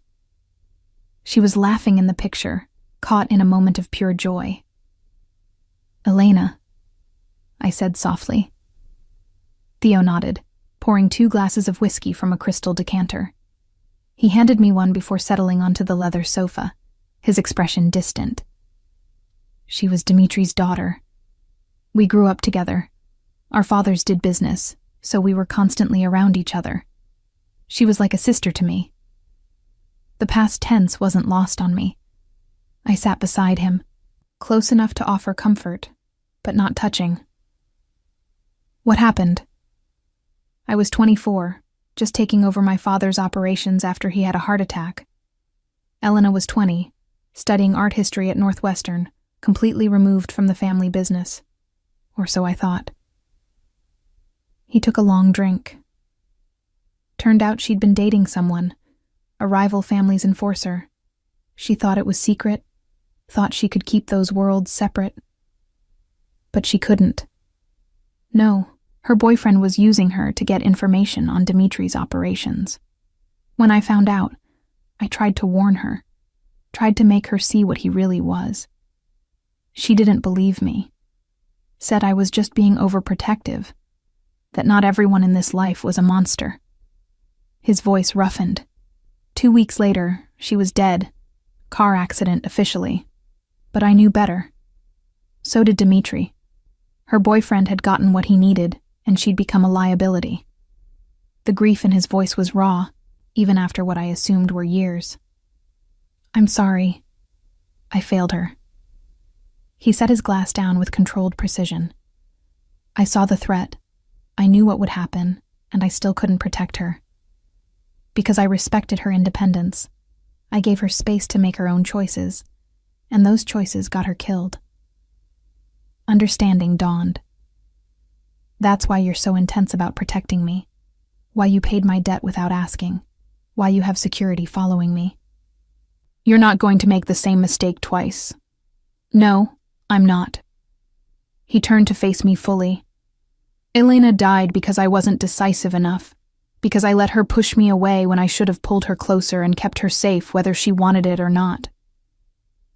Speaker 1: She was laughing in the picture, caught in a moment of pure joy. "Elena," I said softly. Theo nodded, pouring 2 glasses of whiskey from a crystal decanter. He handed me one before settling onto the leather sofa, his expression distant. She was Dmitry's daughter. We grew up together. Our fathers did business, so we were constantly around each other. She was like a sister to me. The past tense wasn't lost on me. I sat beside him, close enough to offer comfort, but not touching. What happened? I was 24, just taking over my father's operations after he had a heart attack. Elena was 20, studying art history at Northwestern, completely removed from the family business. Or so I thought. He took a long drink. Turned out she'd been dating someone, a rival family's enforcer. She thought it was secret, thought she could keep those worlds separate. But she couldn't. No, her boyfriend was using her to get information on Dmitry's operations. When I found out, I tried to warn her, tried to make her see what he really was. She didn't believe me. Said I was just being overprotective, that not everyone in this life was a monster. His voice roughened. 2 weeks later, she was dead. Car accident officially. But I knew better. So did Dmitry. Her boyfriend had gotten what he needed, and she'd become a liability. The grief in his voice was raw, even after what I assumed were years. "I'm sorry. I failed her." He set his glass down with controlled precision. I saw the threat. I knew what would happen, and I still couldn't protect her. Because I respected her independence, I gave her space to make her own choices, and those choices got her killed. Understanding dawned. That's why you're so intense about protecting me, why you paid my debt without asking, why you have security following me. You're not going to make the same mistake twice. No, I'm not. He turned to face me fully. Elena died because I wasn't decisive enough, Because I let her push me away when I should have pulled her closer and kept her safe whether she wanted it or not.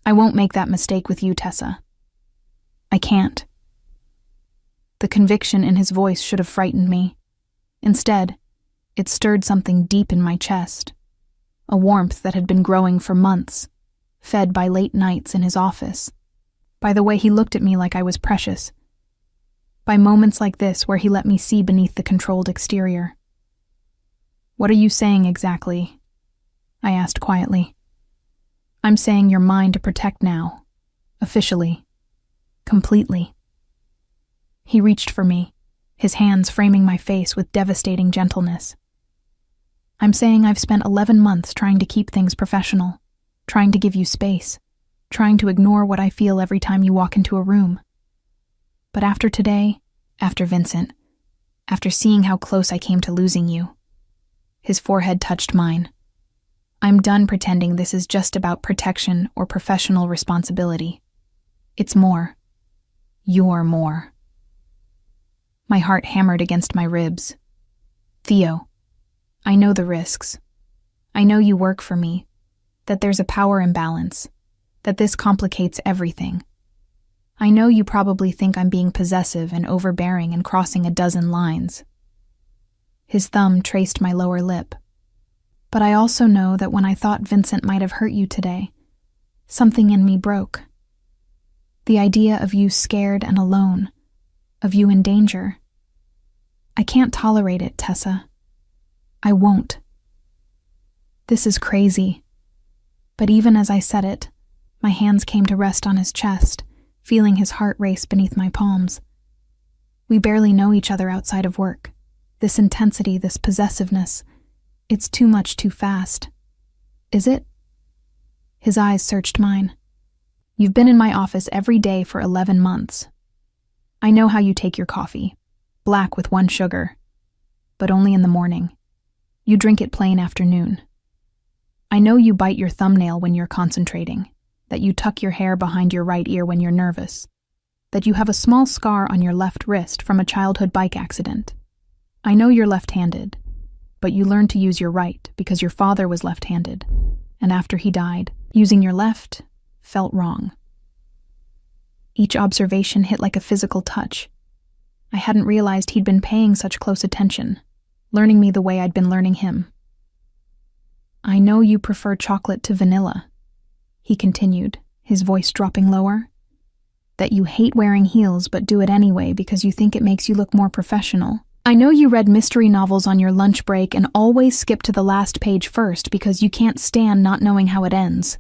Speaker 1: I won't make that mistake with you, Tessa. I can't. The conviction in his voice should have frightened me. Instead, it stirred something deep in my chest, a warmth that had been growing for months, fed by late nights in his office, by the way he looked at me like I was precious, by moments like this where he let me see beneath the controlled exterior. "What are you saying exactly?" I asked quietly. "I'm saying you're mine to protect now. Officially. Completely." He reached for me, his hands framing my face with devastating gentleness. "I'm saying I've spent 11 months trying to keep things professional, trying to give you space, trying to ignore what I feel every time you walk into a room. But after today, after Vincent, after seeing how close I came to losing you," his forehead touched mine, "I'm done pretending this is just about protection or professional responsibility. It's more. You're more." My heart hammered against my ribs. "Theo, I know the risks. I know you work for me, that there's a power imbalance, that this complicates everything. I know you probably think I'm being possessive and overbearing and crossing a dozen lines." His thumb traced my lower lip. "But I also know that when I thought Vincent might have hurt you today, something in me broke. The idea of you scared and alone, of you in danger. I can't tolerate it, Tessa. I won't." This is crazy. But even as I said it, my hands came to rest on his chest, feeling his heart race beneath my palms. We barely know each other outside of work. This intensity, this possessiveness, it's too much too fast. Is it? His eyes searched mine. "You've been in my office every day for 11 months. I know how you take your coffee, black with 1 sugar, but only in the morning. You drink it plain after noon. I know you bite your thumbnail when you're concentrating, that you tuck your hair behind your right ear when you're nervous, that you have a small scar on your left wrist from a childhood bike accident. I know you're left-handed, but you learned to use your right because your father was left-handed, and after he died, using your left felt wrong." Each observation hit like a physical touch. I hadn't realized he'd been paying such close attention, learning me the way I'd been learning him. "I know you prefer chocolate to vanilla," he continued, his voice dropping lower. "That you hate wearing heels but do it anyway because you think it makes you look more professional. I know you read mystery novels on your lunch break and always skip to the last page first because you can't stand not knowing how it ends.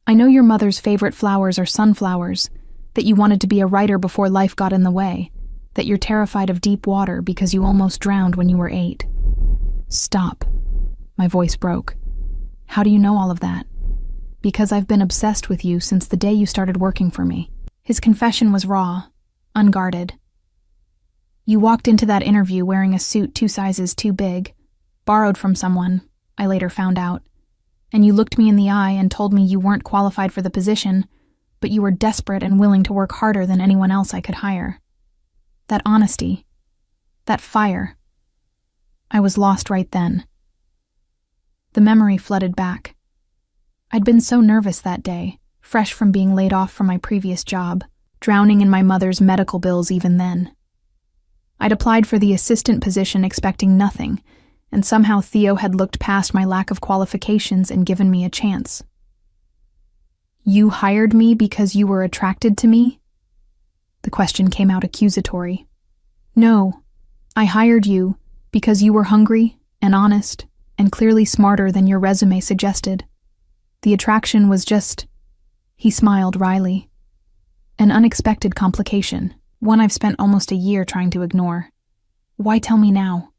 Speaker 1: I know your mother's favorite flowers are sunflowers, that you wanted to be a writer before life got in the way, that you're terrified of deep water because you almost drowned when you were 8. Stop." My voice broke. "How do you know all of that?" "Because I've been obsessed with you since the day you started working for me." His confession was raw, unguarded. "You walked into that interview wearing a suit 2 sizes too big, borrowed from someone, I later found out, and you looked me in the eye and told me you weren't qualified for the position, but you were desperate and willing to work harder than anyone else I could hire. That honesty, that fire. I was lost right then." The memory flooded back. I'd been so nervous that day, fresh from being laid off from my previous job, drowning in my mother's medical bills even then. I'd applied for the assistant position expecting nothing, and somehow Theo had looked past my lack of qualifications and given me a chance. "You hired me because you were attracted to me?" The question came out accusatory. "No, I hired you because you were hungry and honest and clearly smarter than your resume suggested. The attraction was just," he smiled wryly, "an unexpected complication, one I've spent almost a year trying to ignore. Why tell me now?"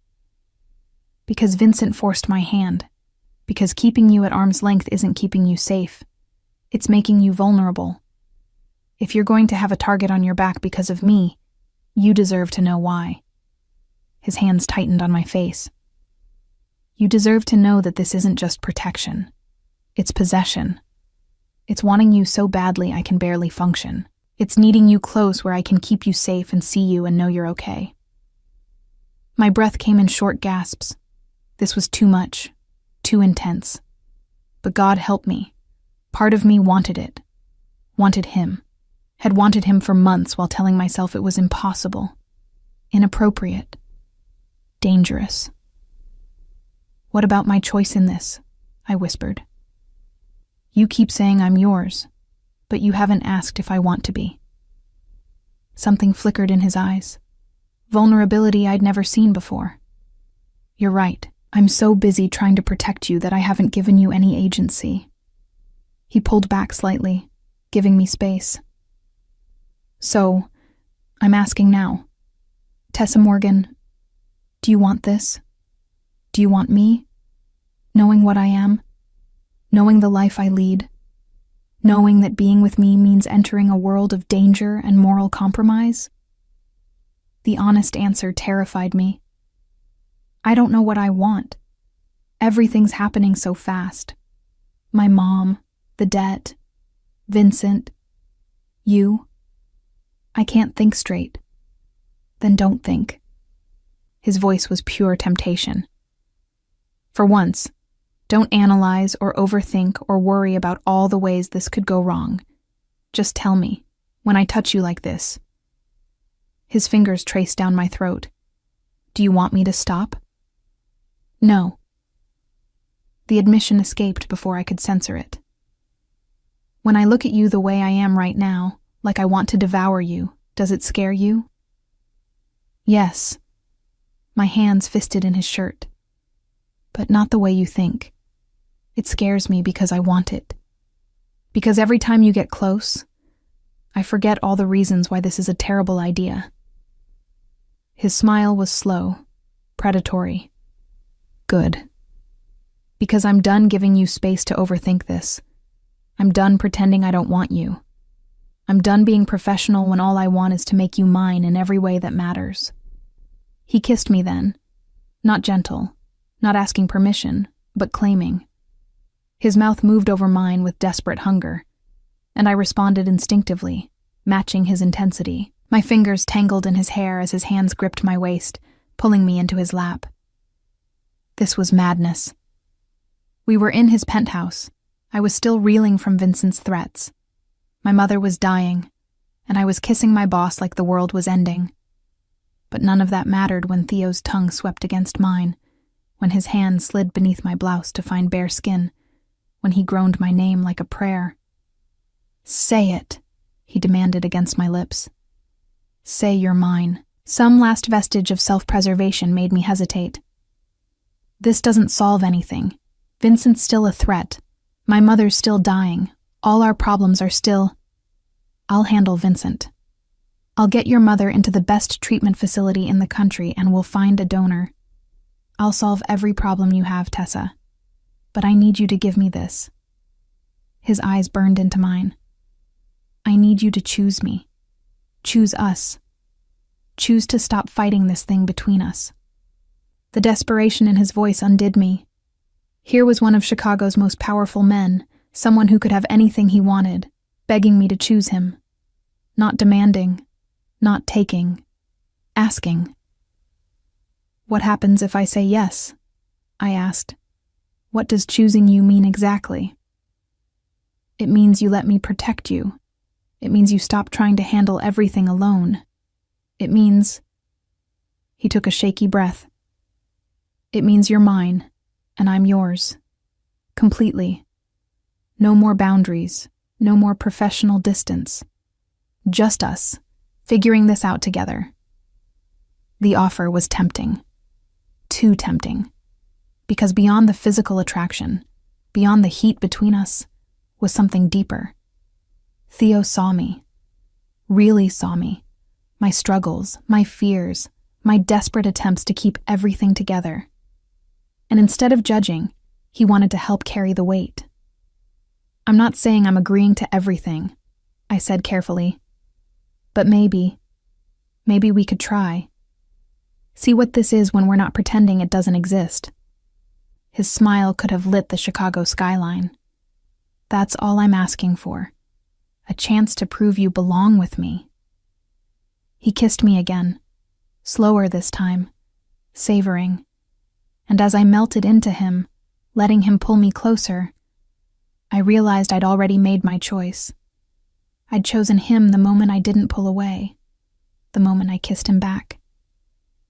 Speaker 1: "Because Vincent forced my hand. Because keeping you at arm's length isn't keeping you safe. It's making you vulnerable. If you're going to have a target on your back because of me, you deserve to know why." His hands tightened on my face. "You deserve to know that this isn't just protection. It's possession. It's wanting you so badly I can barely function. It's needing you close where I can keep you safe and see you and know you're okay." My breath came in short gasps, This was too much, too intense. But God help me. Part of me wanted it. Wanted him. Had wanted him for months while telling myself it was impossible. Inappropriate. Dangerous. "What about my choice in this?" I whispered. "You keep saying I'm yours, but you haven't asked if I want to be." Something flickered in his eyes. Vulnerability I'd never seen before. "You're right. I'm so busy trying to protect you that I haven't given you any agency." He pulled back slightly, giving me space. "So, I'm asking now. Tessa Morgan, do you want this? Do you want me? Knowing what I am? Knowing the life I lead? Knowing that being with me means entering a world of danger and moral compromise?" The honest answer terrified me. I don't know what I want. Everything's happening so fast. My mom, the debt, Vincent, you. I can't think straight. Then don't think. His voice was pure temptation. For once, don't analyze or overthink or worry about all the ways this could go wrong. Just tell me, when I touch you like this. His fingers traced down my throat. "Do you want me to stop?" "No." The admission escaped before I could censor it. "When I look at you the way I am right now, like I want to devour you, does it scare you?" "Yes." My hands fisted in his shirt. "But not the way you think. It scares me because I want it. Because every time you get close, I forget all the reasons why this is a terrible idea." His smile was slow, predatory. "Good. Because I'm done giving you space to overthink this. I'm done pretending I don't want you. I'm done being professional when all I want is to make you mine in every way that matters." He kissed me then, not gentle, not asking permission, but claiming. His mouth moved over mine with desperate hunger, and I responded instinctively, matching his intensity. My fingers tangled in his hair as his hands gripped my waist, pulling me into his lap. This was madness. We were in his penthouse. I was still reeling from Vincent's threats. My mother was dying, and I was kissing my boss like the world was ending. But none of that mattered when Theo's tongue swept against mine, when his hand slid beneath my blouse to find bare skin, when he groaned my name like a prayer. "Say it," he demanded against my lips. "Say you're mine." Some last vestige of self-preservation made me hesitate. This doesn't solve anything. Vincent's still a threat. My mother's still dying. All our problems are still... I'll handle Vincent. I'll get your mother into the best treatment facility in the country and we'll find a donor. I'll solve every problem you have, Tessa. But I need you to give me this. His eyes burned into mine. I need you to choose me. Choose us. Choose to stop fighting this thing between us. The desperation in his voice undid me. Here was one of Chicago's most powerful men, someone who could have anything he wanted, begging me to choose him. Not demanding, not taking, asking. "What happens if I say yes?" I asked. "What does choosing you mean exactly?" "It means you let me protect you. It means you stop trying to handle everything alone. It means..." He took a shaky breath. "It means you're mine, and I'm yours. Completely. No more boundaries, no more professional distance. Just us, figuring this out together." The offer was tempting. Too tempting. Because beyond the physical attraction, beyond the heat between us, was something deeper. Theo saw me. Really saw me. My struggles, my fears, my desperate attempts to keep everything together. And instead of judging, he wanted to help carry the weight. "I'm not saying I'm agreeing to everything," I said carefully. "But maybe we could try. See what this is when we're not pretending it doesn't exist." His smile could have lit the Chicago skyline. "That's all I'm asking for. A chance to prove you belong with me." He kissed me again, slower this time, savoring. And as I melted into him, letting him pull me closer, I realized I'd already made my choice. I'd chosen him the moment I didn't pull away, the moment I kissed him back,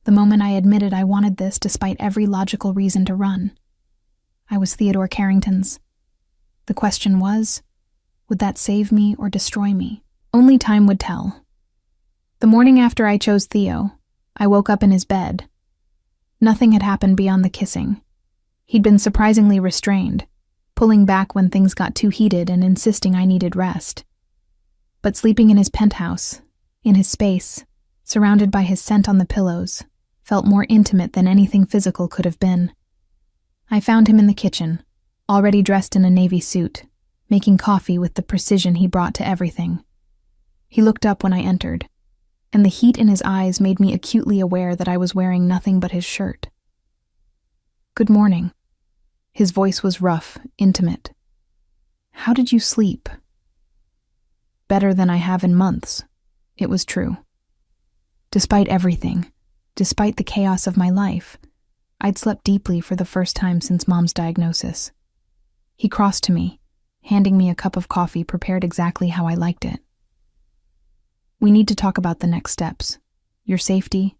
Speaker 1: the moment I admitted I wanted this despite every logical reason to run. I was Theodore Carrington's. The question was, would that save me or destroy me? Only time would tell. The morning after I chose Theo, I woke up in his bed. Nothing had happened beyond the kissing. He'd been surprisingly restrained, pulling back when things got too heated and insisting I needed rest. But sleeping in his penthouse, in his space, surrounded by his scent on the pillows, felt more intimate than anything physical could have been. I found him in the kitchen, already dressed in a navy suit, making coffee with the precision he brought to everything. He looked up when I entered, and the heat in his eyes made me acutely aware that I was wearing nothing but his shirt. "Good morning." His voice was rough, intimate. "How did you sleep?" "Better than I have in months." It was true. Despite everything, despite the chaos of my life, I'd slept deeply for the first time since Mom's diagnosis. He crossed to me, handing me a cup of coffee prepared exactly how I liked it. "We need to talk about the next steps. Your safety,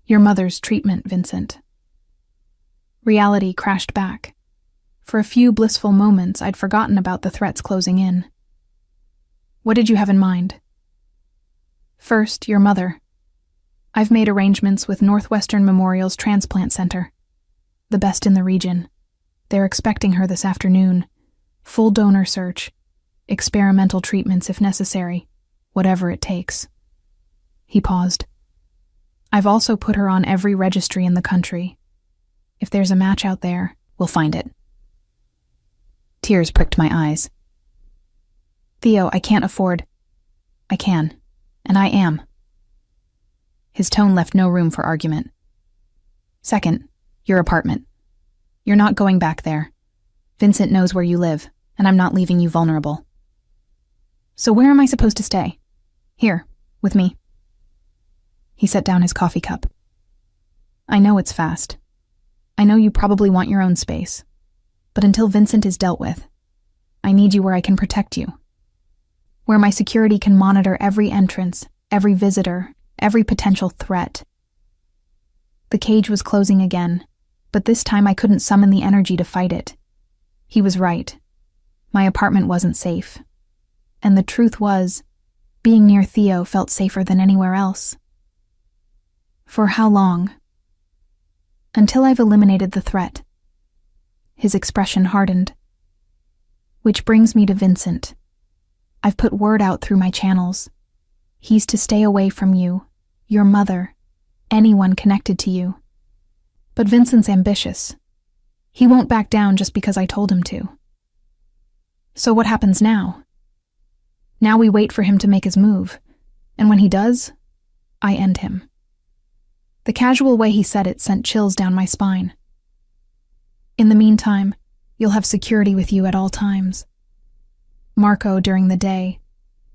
Speaker 1: your mother's treatment, Vincent." Reality crashed back. For a few blissful moments, I'd forgotten about the threats closing in. "What did you have in mind?" "First, your mother. I've made arrangements with Northwestern Memorial's Transplant Center, the best in the region. They're expecting her this afternoon. Full donor search, experimental treatments if necessary, whatever it takes." He paused. "I've also put her on every registry in the country. If there's a match out there, we'll find it." Tears pricked my eyes. "Theo, I can't afford—" "I can, and I am." His tone left no room for argument. "Second, your apartment. You're not going back there. Vincent knows where you live, and I'm not leaving you vulnerable." "So where am I supposed to stay?" "Here, with me." He set down his coffee cup. "I know it's fast. I know you probably want your own space. But until Vincent is dealt with, I need you where I can protect you. Where my security can monitor every entrance, every visitor, every potential threat." The cage was closing again, but this time I couldn't summon the energy to fight it. He was right. My apartment wasn't safe. And the truth was, being near Theo felt safer than anywhere else. "For how long?" "Until I've eliminated the threat." His expression hardened. "Which brings me to Vincent. I've put word out through my channels. He's to stay away from you, your mother, anyone connected to you. But Vincent's ambitious. He won't back down just because I told him to." "So what happens now?" "Now we wait for him to make his move, and when he does, I end him." The casual way he said it sent chills down my spine. "In the meantime, you'll have security with you at all times. Marco during the day,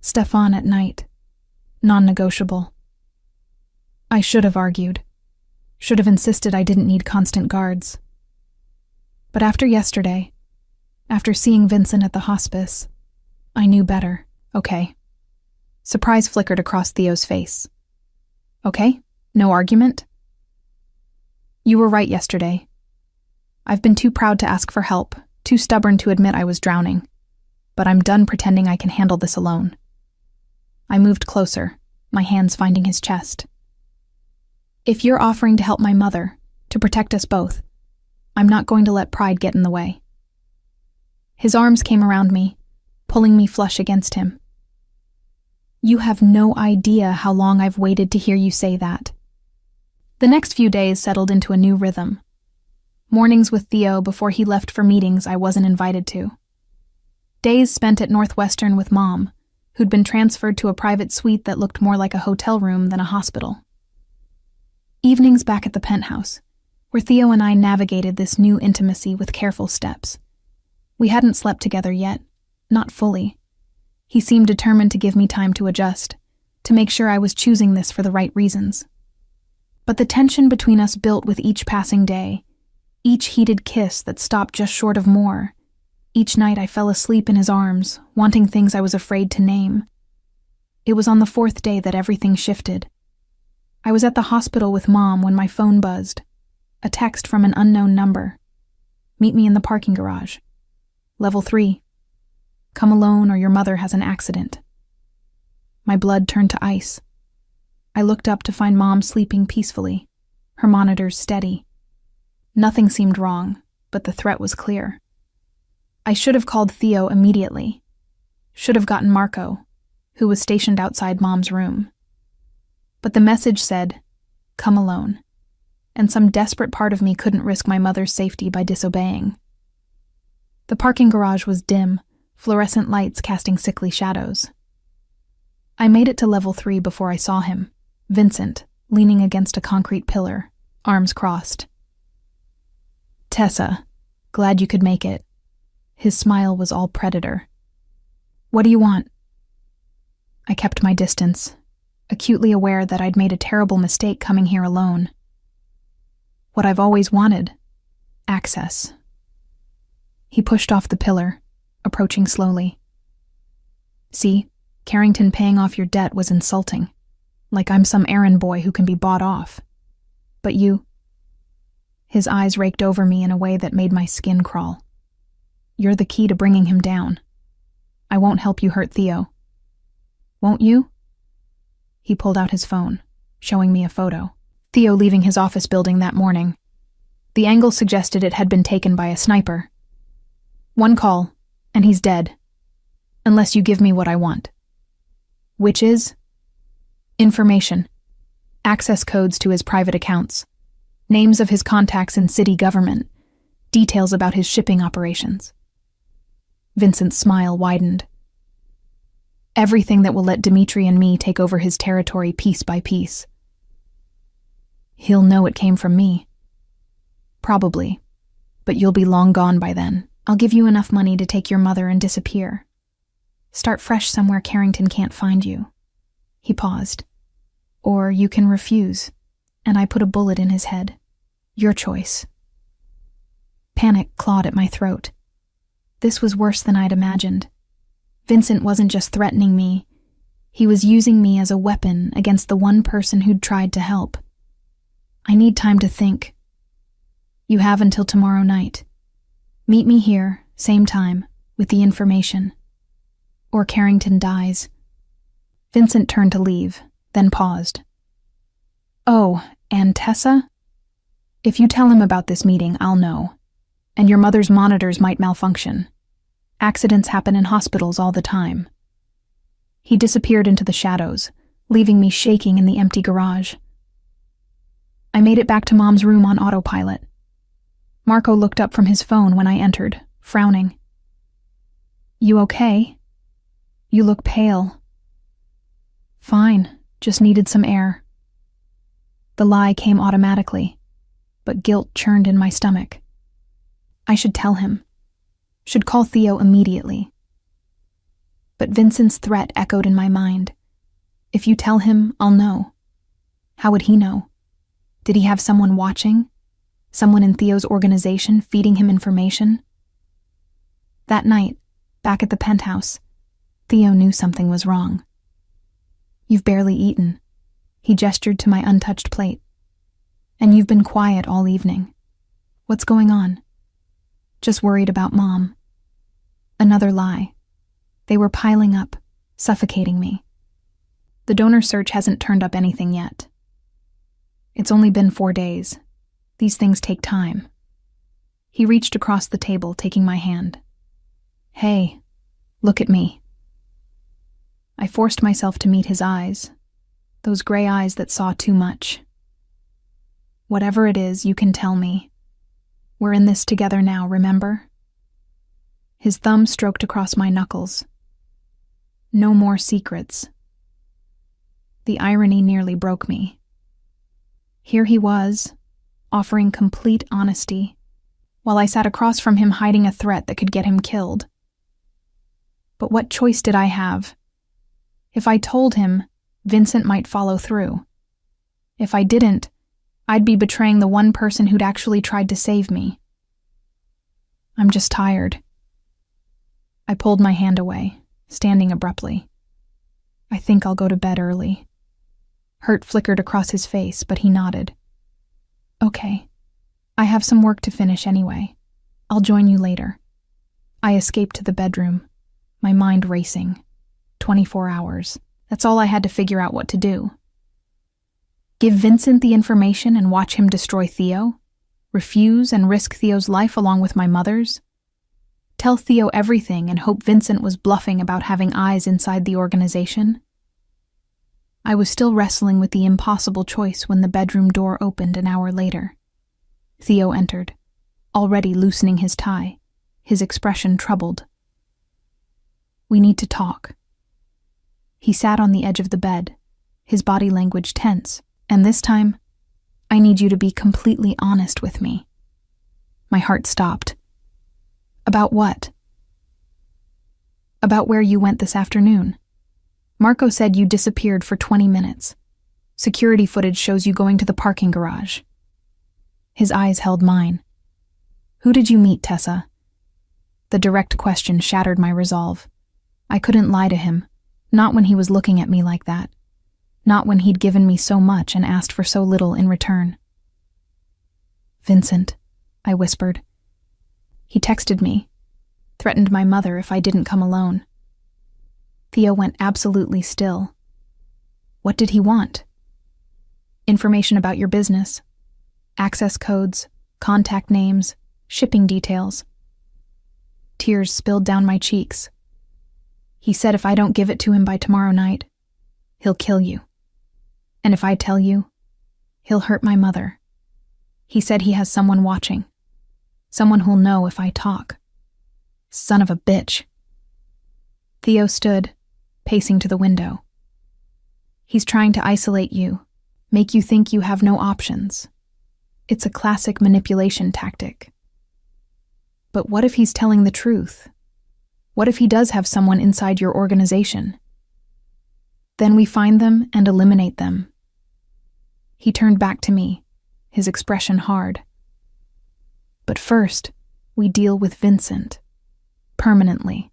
Speaker 1: Stefan at night. Non-negotiable." I should have argued. Should have insisted I didn't need constant guards. But after yesterday, after seeing Vincent at the hospice, I knew better. "Okay." Surprise flickered across Theo's face. "Okay? No argument?" "You were right yesterday. I've been too proud to ask for help, too stubborn to admit I was drowning. But I'm done pretending I can handle this alone." I moved closer, my hands finding his chest. "If you're offering to help my mother, to protect us both, I'm not going to let pride get in the way." His arms came around me, pulling me flush against him. "You have no idea how long I've waited to hear you say that." The next few days settled into a new rhythm. Mornings with Theo before he left for meetings I wasn't invited to. Days spent at Northwestern with Mom, who'd been transferred to a private suite that looked more like a hotel room than a hospital. Evenings back at the penthouse, where Theo and I navigated this new intimacy with careful steps. We hadn't slept together yet, not fully. He seemed determined to give me time to adjust, to make sure I was choosing this for the right reasons. But the tension between us built with each passing day, Each heated kiss that stopped just short of more. Each night I fell asleep in his arms, wanting things I was afraid to name. It was on the 4th day that everything shifted. I was at the hospital with Mom when my phone buzzed. A text from an unknown number. Meet me in the parking garage. Level 3. Come alone or your mother has an accident. My blood turned to ice. I looked up to find Mom sleeping peacefully, her monitors steady. Nothing seemed wrong, but the threat was clear. I should have called Theo immediately. Should have gotten Marco, who was stationed outside Mom's room. But the message said, come alone, and some desperate part of me couldn't risk my mother's safety by disobeying. The parking garage was dim, fluorescent lights casting sickly shadows. I made it to level 3 before I saw him, Vincent, leaning against a concrete pillar, arms crossed. Tessa, glad you could make it. His smile was all predator. What do you want? I kept my distance, acutely aware that I'd made a terrible mistake coming here alone. What I've always wanted, access. He pushed off the pillar, approaching slowly. See, Carrington paying off your debt was insulting, like I'm some errand boy who can be bought off. But you... His eyes raked over me in a way that made my skin crawl. You're the key to bringing him down. I won't help you hurt Theo. Won't you? He pulled out his phone, showing me a photo. Theo leaving his office building that morning. The angle suggested it had been taken by a sniper. One call, and he's dead. Unless you give me what I want. Which is? Information. Access codes to his private accounts. Names of his contacts in city government. Details about his shipping operations. Vincent's smile widened. Everything that will let Dimitri and me take over his territory piece by piece. He'll know it came from me. Probably. But you'll be long gone by then. I'll give you enough money to take your mother and disappear. Start fresh somewhere Carrington can't find you. He paused. Or you can refuse, and I put a bullet in his head. Your choice. Panic clawed at my throat. This was worse than I'd imagined. Vincent wasn't just threatening me. He was using me as a weapon against the one person who'd tried to help. I need time to think. You have until tomorrow night. Meet me here, same time, with the information. Or Carrington dies. Vincent turned to leave, then paused. Oh, and Tessa? If you tell him about this meeting, I'll know. And your mother's monitors might malfunction. Accidents happen in hospitals all the time. He disappeared into the shadows, leaving me shaking in the empty garage. I made it back to Mom's room on autopilot. Marco looked up from his phone when I entered, frowning. You okay? You look pale. Fine, just needed some air. The lie came automatically, but guilt churned in my stomach. I should tell him. Should call Theo immediately. But Vincent's threat echoed in my mind. If you tell him, I'll know. How would he know? Did he have someone watching? Someone in Theo's organization feeding him information? That night, back at the penthouse, Theo knew something was wrong. You've barely eaten. He gestured to my untouched plate. And you've been quiet all evening. What's going on? Just worried about Mom. Another lie. They were piling up, suffocating me. The donor search hasn't turned up anything yet. It's only been 4 days. These things take time. He reached across the table, taking my hand. Hey, look at me. I forced myself to meet his eyes, those gray eyes that saw too much. Whatever it is, you can tell me. We're in this together now, remember? His thumb stroked across my knuckles. No more secrets. The irony nearly broke me. Here he was, offering complete honesty, while I sat across from him hiding a threat that could get him killed. But what choice did I have? If I told him, Vincent might follow through. If I didn't, I'd be betraying the one person who'd actually tried to save me. I'm just tired. I pulled my hand away, standing abruptly. I think I'll go to bed early. Hurt flickered across his face, but he nodded. Okay. I have some work to finish anyway. I'll join you later. I escaped to the bedroom, my mind racing. 24 hours. That's all I had to figure out what to do. Give Vincent the information and watch him destroy Theo? Refuse and risk Theo's life along with my mother's? Tell Theo everything and hope Vincent was bluffing about having eyes inside the organization? I was still wrestling with the impossible choice when the bedroom door opened an hour later. Theo entered, already loosening his tie, his expression troubled. We need to talk. He sat on the edge of the bed, his body language tense, and this time, I need you to be completely honest with me. My heart stopped. About what? About where you went this afternoon. Marco said you disappeared for 20 minutes. Security footage shows you going to the parking garage. His eyes held mine. Who did you meet, Tessa? The direct question shattered my resolve. I couldn't lie to him, not when he was looking at me like that. Not when he'd given me so much and asked for so little in return. Vincent, I whispered. He texted me, threatened my mother if I didn't come alone. Theo went absolutely still. What did he want? Information about your business. Access codes, contact names, shipping details. Tears spilled down my cheeks. He said if I don't give it to him by tomorrow night, he'll kill you. And if I tell you, he'll hurt my mother. He said he has someone watching. Someone who'll know if I talk. Son of a bitch. Theo stood, pacing to the window. He's trying to isolate you, make you think you have no options. It's a classic manipulation tactic. But what if he's telling the truth? What if he does have someone inside your organization? Then we find them and eliminate them. He turned back to me, his expression hard. But first, we deal with Vincent. Permanently.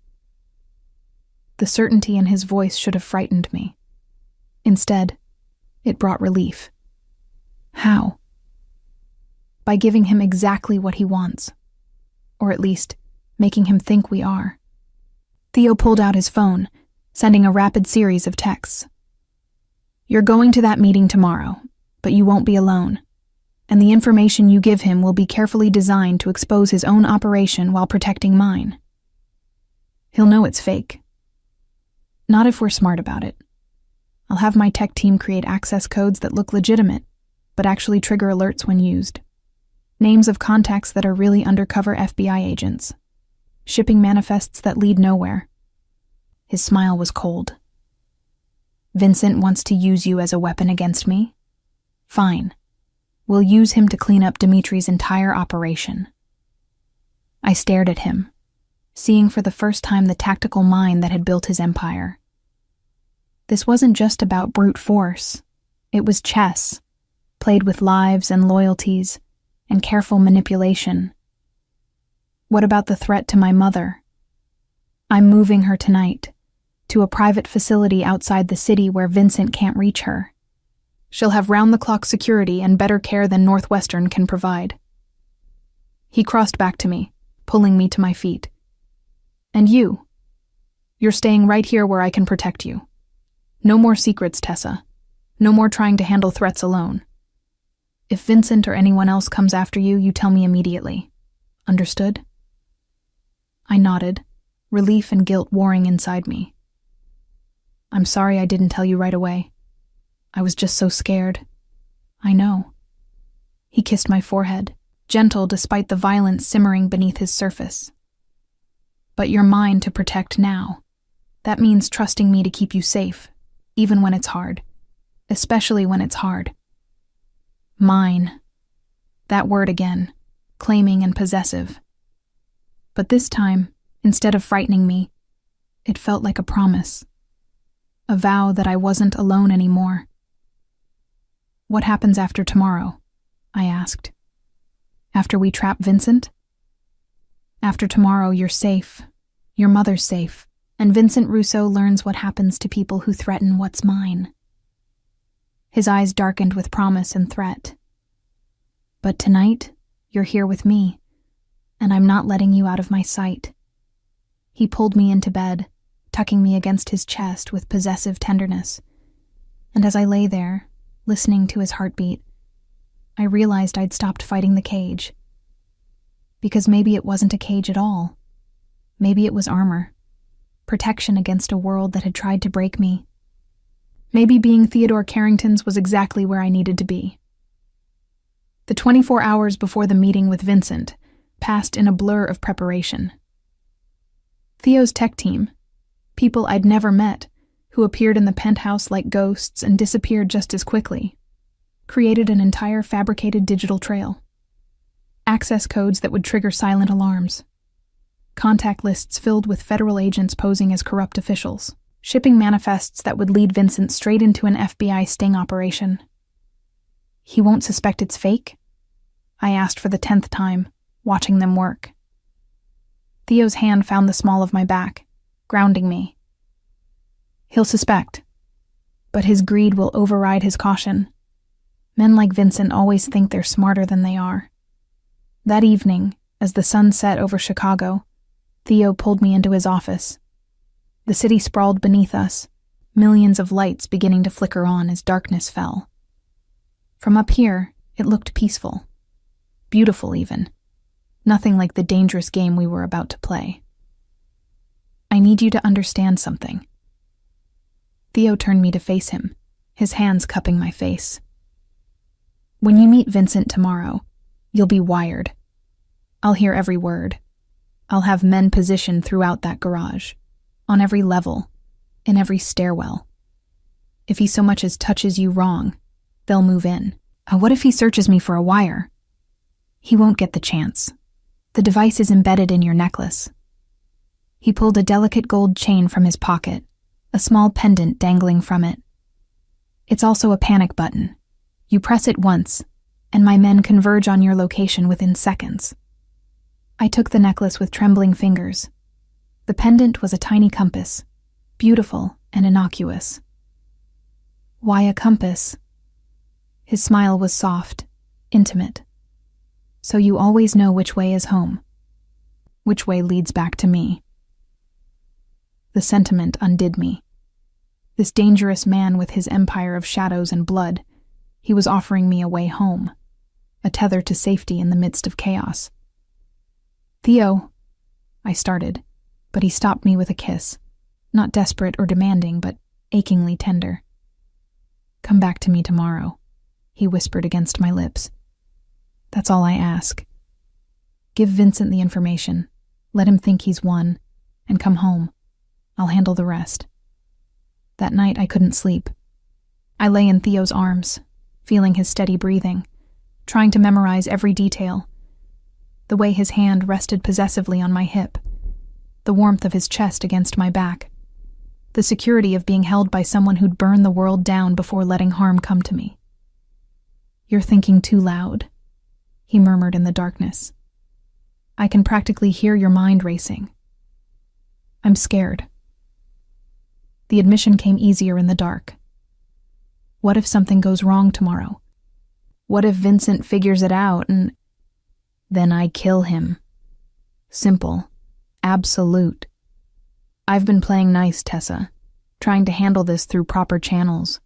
Speaker 1: The certainty in his voice should have frightened me. Instead, it brought relief. How? By giving him exactly what he wants. Or at least, making him think we are. Theo pulled out his phone, sending a rapid series of texts. You're going to that meeting tomorrow, but you won't be alone. And the information you give him will be carefully designed to expose his own operation while protecting mine. He'll know it's fake. Not if we're smart about it. I'll have my tech team create access codes that look legitimate, but actually trigger alerts when used. Names of contacts that are really undercover FBI agents. Shipping manifests that lead nowhere. His smile was cold. Vincent wants to use you as a weapon against me? Fine. We'll use him to clean up Dimitri's entire operation. I stared at him, seeing for the first time the tactical mind that had built his empire. This wasn't just about brute force. It was chess, played with lives and loyalties, and careful manipulation. What about the threat to my mother? I'm moving her tonight, to a private facility outside the city where Vincent can't reach her. She'll have round-the-clock security and better care than Northwestern can provide. He crossed back to me, pulling me to my feet. And you? You're staying right here where I can protect you. No more secrets, Tessa. No more trying to handle threats alone. If Vincent or anyone else comes after you, you tell me immediately. Understood? I nodded, relief and guilt warring inside me. I'm sorry I didn't tell you right away. I was just so scared. I know. He kissed my forehead, gentle despite the violence simmering beneath his surface. But you're mine to protect now. That means trusting me to keep you safe, even when it's hard. Especially when it's hard. Mine. That word again, claiming and possessive. But this time, instead of frightening me, it felt like a promise. A vow that I wasn't alone anymore. What happens after tomorrow? I asked. After we trap Vincent? After tomorrow, you're safe. Your mother's safe. And Vincent Russo learns what happens to people who threaten what's mine. His eyes darkened with promise and threat. But tonight, you're here with me, and I'm not letting you out of my sight. He pulled me into bed, tucking me against his chest with possessive tenderness. And as I lay there, listening to his heartbeat, I realized I'd stopped fighting the cage. Because maybe it wasn't a cage at all. Maybe it was armor. Protection against a world that had tried to break me. Maybe being Theodore Carrington's was exactly where I needed to be. The 24 hours before the meeting with Vincent passed in a blur of preparation. Theo's tech team, people I'd never met, who appeared in the penthouse like ghosts and disappeared just as quickly, created an entire fabricated digital trail. Access codes that would trigger silent alarms. Contact lists filled with federal agents posing as corrupt officials. Shipping manifests that would lead Vincent straight into an FBI sting operation. He won't suspect it's fake? I asked for the 10th time, watching them work. Theo's hand found the small of my back, grounding me. He'll suspect, but his greed will override his caution. Men like Vincent always think they're smarter than they are. That evening, as the sun set over Chicago, Theo pulled me into his office. The city sprawled beneath us, millions of lights beginning to flicker on as darkness fell. From up here, it looked peaceful. Beautiful, even. Nothing like the dangerous game we were about to play. I need you to understand something. Theo turned me to face him, his hands cupping my face. When you meet Vincent tomorrow, you'll be wired. I'll hear every word. I'll have men positioned throughout that garage. On every level, in every stairwell. If he so much as touches you wrong, they'll move in. What if he searches me for a wire? He won't get the chance. The device is embedded in your necklace. He pulled a delicate gold chain from his pocket, a small pendant dangling from it. It's also a panic button. You press it once, and my men converge on your location within seconds. I took the necklace with trembling fingers. The pendant was a tiny compass, beautiful and innocuous. Why a compass? His smile was soft, intimate. So you always know which way is home, which way leads back to me. The sentiment undid me. This dangerous man with his empire of shadows and blood, he was offering me a way home, a tether to safety in the midst of chaos. Theo, I started. But he stopped me with a kiss, not desperate or demanding, but achingly tender. Come back to me tomorrow, he whispered against my lips. That's all I ask. Give Vincent the information, let him think he's won, and come home. I'll handle the rest. That night I couldn't sleep. I lay in Theo's arms, feeling his steady breathing, trying to memorize every detail. The way his hand rested possessively on my hip, the warmth of his chest against my back, the security of being held by someone who'd burn the world down before letting harm come to me. You're thinking too loud, he murmured in the darkness. I can practically hear your mind racing. I'm scared. The admission came easier in the dark. What if something goes wrong tomorrow? What if Vincent figures it out and... Then I kill him. Simple. Absolute. I've been playing nice, Tessa, trying to handle this through proper channels.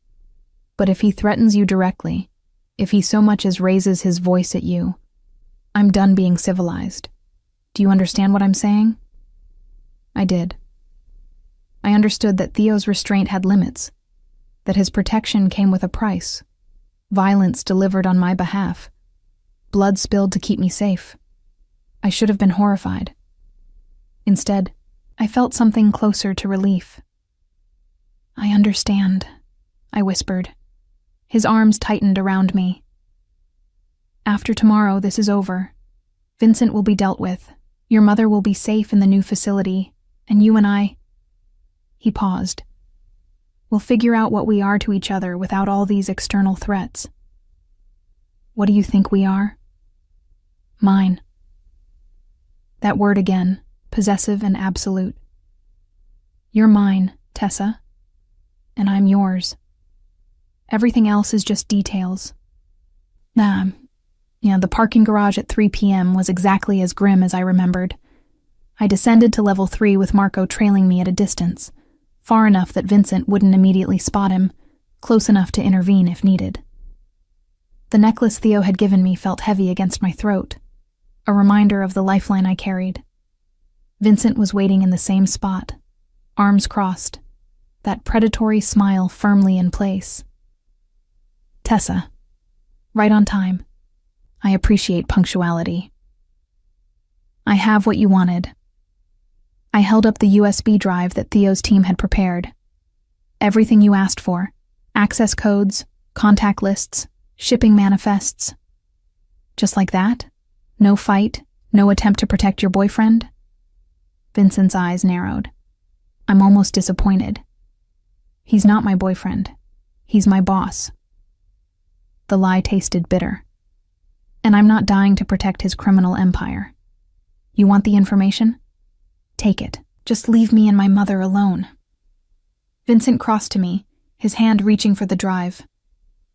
Speaker 1: But if he threatens you directly, if he so much as raises his voice at you, I'm done being civilized. Do you understand what I'm saying? I did. I understood that Theo's restraint had limits, that his protection came with a price, violence delivered on my behalf, blood spilled to keep me safe. I should have been horrified. Instead, I felt something closer to relief. I understand, I whispered. His arms tightened around me. After tomorrow, this is over. Vincent will be dealt with. Your mother will be safe in the new facility, and you and I... He paused. We'll figure out what we are to each other without all these external threats. What do you think we are? Mine. That word again, possessive and absolute. You're mine, Tessa, and I'm yours. Everything else is just details. The parking garage at 3 p.m. was exactly as grim as I remembered. I descended to level 3 with Marco trailing me at a distance, far enough that Vincent wouldn't immediately spot him, close enough to intervene if needed. The necklace Theo had given me felt heavy against my throat, a reminder of the lifeline I carried. Vincent was waiting in the same spot, arms crossed, that predatory smile firmly in place. Tessa. Right on time. I appreciate punctuality. I have what you wanted. I held up the USB drive that Theo's team had prepared. Everything you asked for. Access codes, contact lists, shipping manifests. Just like that? No fight, no attempt to protect your boyfriend? Vincent's eyes narrowed. I'm almost disappointed. He's not my boyfriend. He's my boss. The lie tasted bitter. And I'm not dying to protect his criminal empire. You want the information? Take it. Just leave me and my mother alone. Vincent crossed to me, his hand reaching for the drive.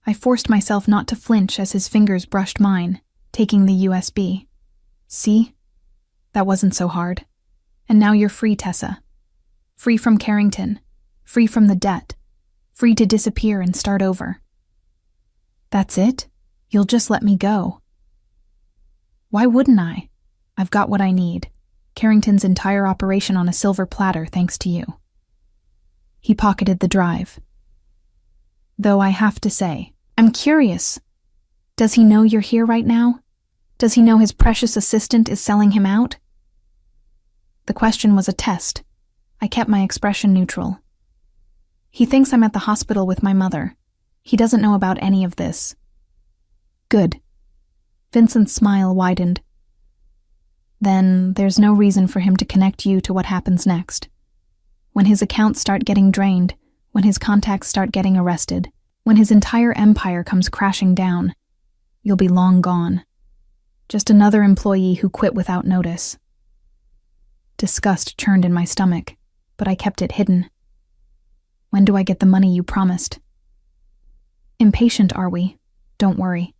Speaker 1: I forced myself not to flinch as his fingers brushed mine, taking the USB. See? That wasn't so hard. And now you're free, Tessa. Free from Carrington. Free from the debt. Free to disappear and start over. That's it? You'll just let me go? Why wouldn't I? I've got what I need. Carrington's entire operation on a silver platter thanks to you. He pocketed the drive. Though I have to say, I'm curious. Does he know you're here right now? Does he know his precious assistant is selling him out? The question was a test. I kept my expression neutral. He thinks I'm at the hospital with my mother. He doesn't know about any of this. Good. Vincent's smile widened. Then there's no reason for him to connect you to what happens next. When his accounts start getting drained, when his contacts start getting arrested, when his entire empire comes crashing down, you'll be long gone. Just another employee who quit without notice. Disgust churned in my stomach, but I kept it hidden. When do I get the money you promised? Impatient, are we? Don't worry.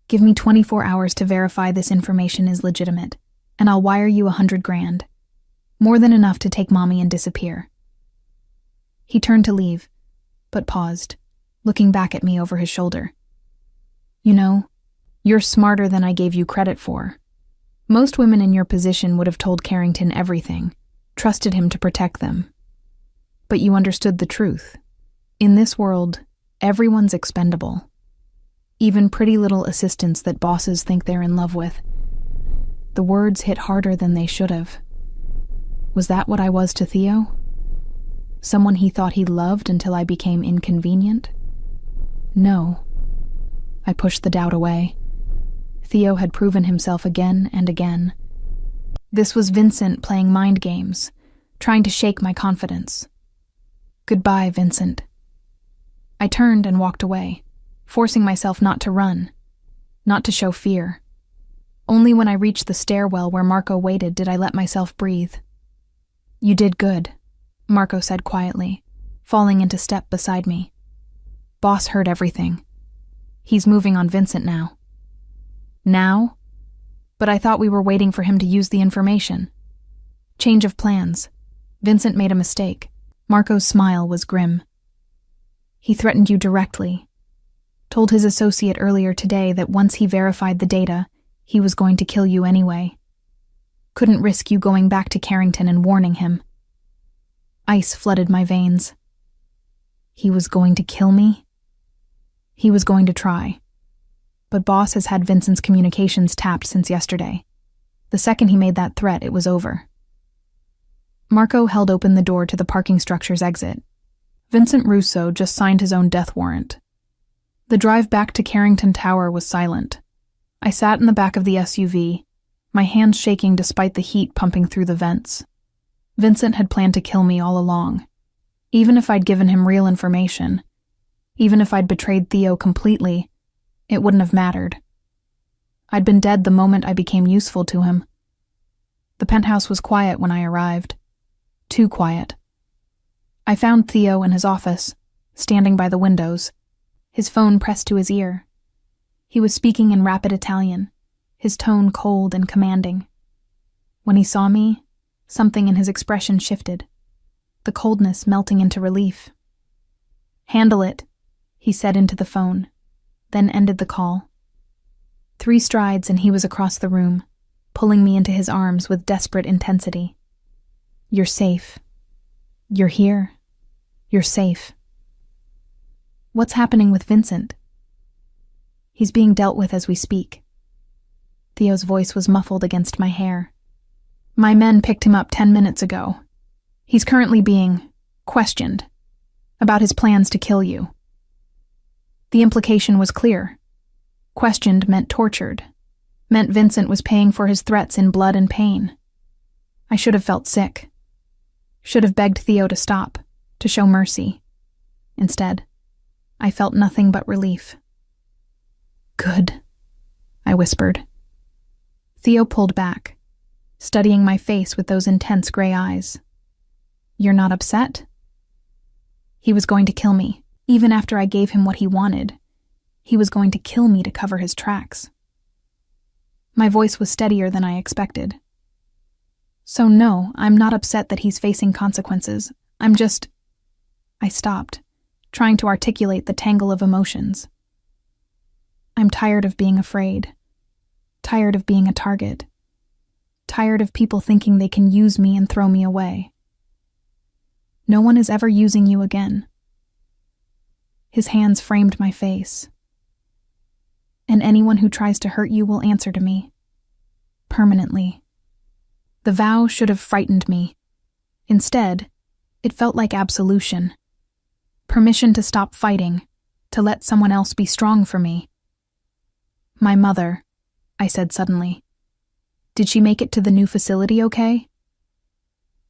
Speaker 1: Give me 24 hours to verify this information is legitimate, and I'll wire you $100,000. More than enough to take Mommy and disappear. He turned to leave, but paused, looking back at me over his shoulder. You know, you're smarter than I gave you credit for. Most women in your position would have told Carrington everything, trusted him to protect them. But you understood the truth. In this world, everyone's expendable. Even pretty little assistants that bosses think they're in love with. The words hit harder than they should have. Was that what I was to Theo? Someone he thought he loved until I became inconvenient? No. I pushed the doubt away. Theo had proven himself again and again. This was Vincent playing mind games, trying to shake my confidence. Goodbye, Vincent. I turned and walked away, forcing myself not to run, not to show fear. Only when I reached the stairwell where Marco waited did I let myself breathe. You did good, Marco said quietly, falling into step beside me. Boss heard everything. He's moving on Vincent now. Now? But I thought we were waiting for him to use the information. Change of plans. Vincent made a mistake. Marco's smile was grim. He threatened you directly. Told his associate earlier today that once he verified the data, he was going to kill you anyway. Couldn't risk you going back to Carrington and warning him. Ice flooded my veins. He was going to kill me? He was going to try. But Boss has had Vincent's communications tapped since yesterday. The second he made that threat, it was over. Marco held open the door to the parking structure's exit. Vincent Russo just signed his own death warrant. The drive back to Carrington Tower was silent. I sat in the back of the SUV, my hands shaking despite the heat pumping through the vents. Vincent had planned to kill me all along. Even if I'd given him real information, even if I'd betrayed Theo completely, it wouldn't have mattered. I'd been dead the moment I became useful to him. The penthouse was quiet when I arrived. Too quiet. I found Theo in his office, standing by the windows, his phone pressed to his ear. He was speaking in rapid Italian, his tone cold and commanding. When he saw me, something in his expression shifted, the coldness melting into relief. "Handle it," he said into the phone, then ended the call. 3 strides and he was across the room, pulling me into his arms with desperate intensity. "You're safe. You're here. You're safe." "What's happening with Vincent?" "He's being dealt with as we speak." Theo's voice was muffled against my hair. "My men picked him up 10 minutes ago. He's currently being questioned about his plans to kill you." The implication was clear. Questioned meant tortured, meant Vincent was paying for his threats in blood and pain. I should have felt sick. Should have begged Theo to stop, to show mercy. Instead, I felt nothing but relief. "Good," I whispered. Theo pulled back, studying my face with those intense gray eyes. "You're not upset?" He was going to kill me, even after I gave him what he wanted. He was going to kill me to cover his tracks. My voice was steadier than I expected. "So no, I'm not upset that he's facing consequences. I'm just—" I stopped, trying to articulate the tangle of emotions. "I'm tired of being afraid. Tired of being a target. Tired of people thinking they can use me and throw me away. No one is ever using you again." His hands framed my face. "And anyone who tries to hurt you will answer to me. Permanently." The vow should have frightened me. Instead, it felt like absolution. Permission to stop fighting, to let someone else be strong for me. "My mother," I said suddenly. "Did she make it to the new facility okay?"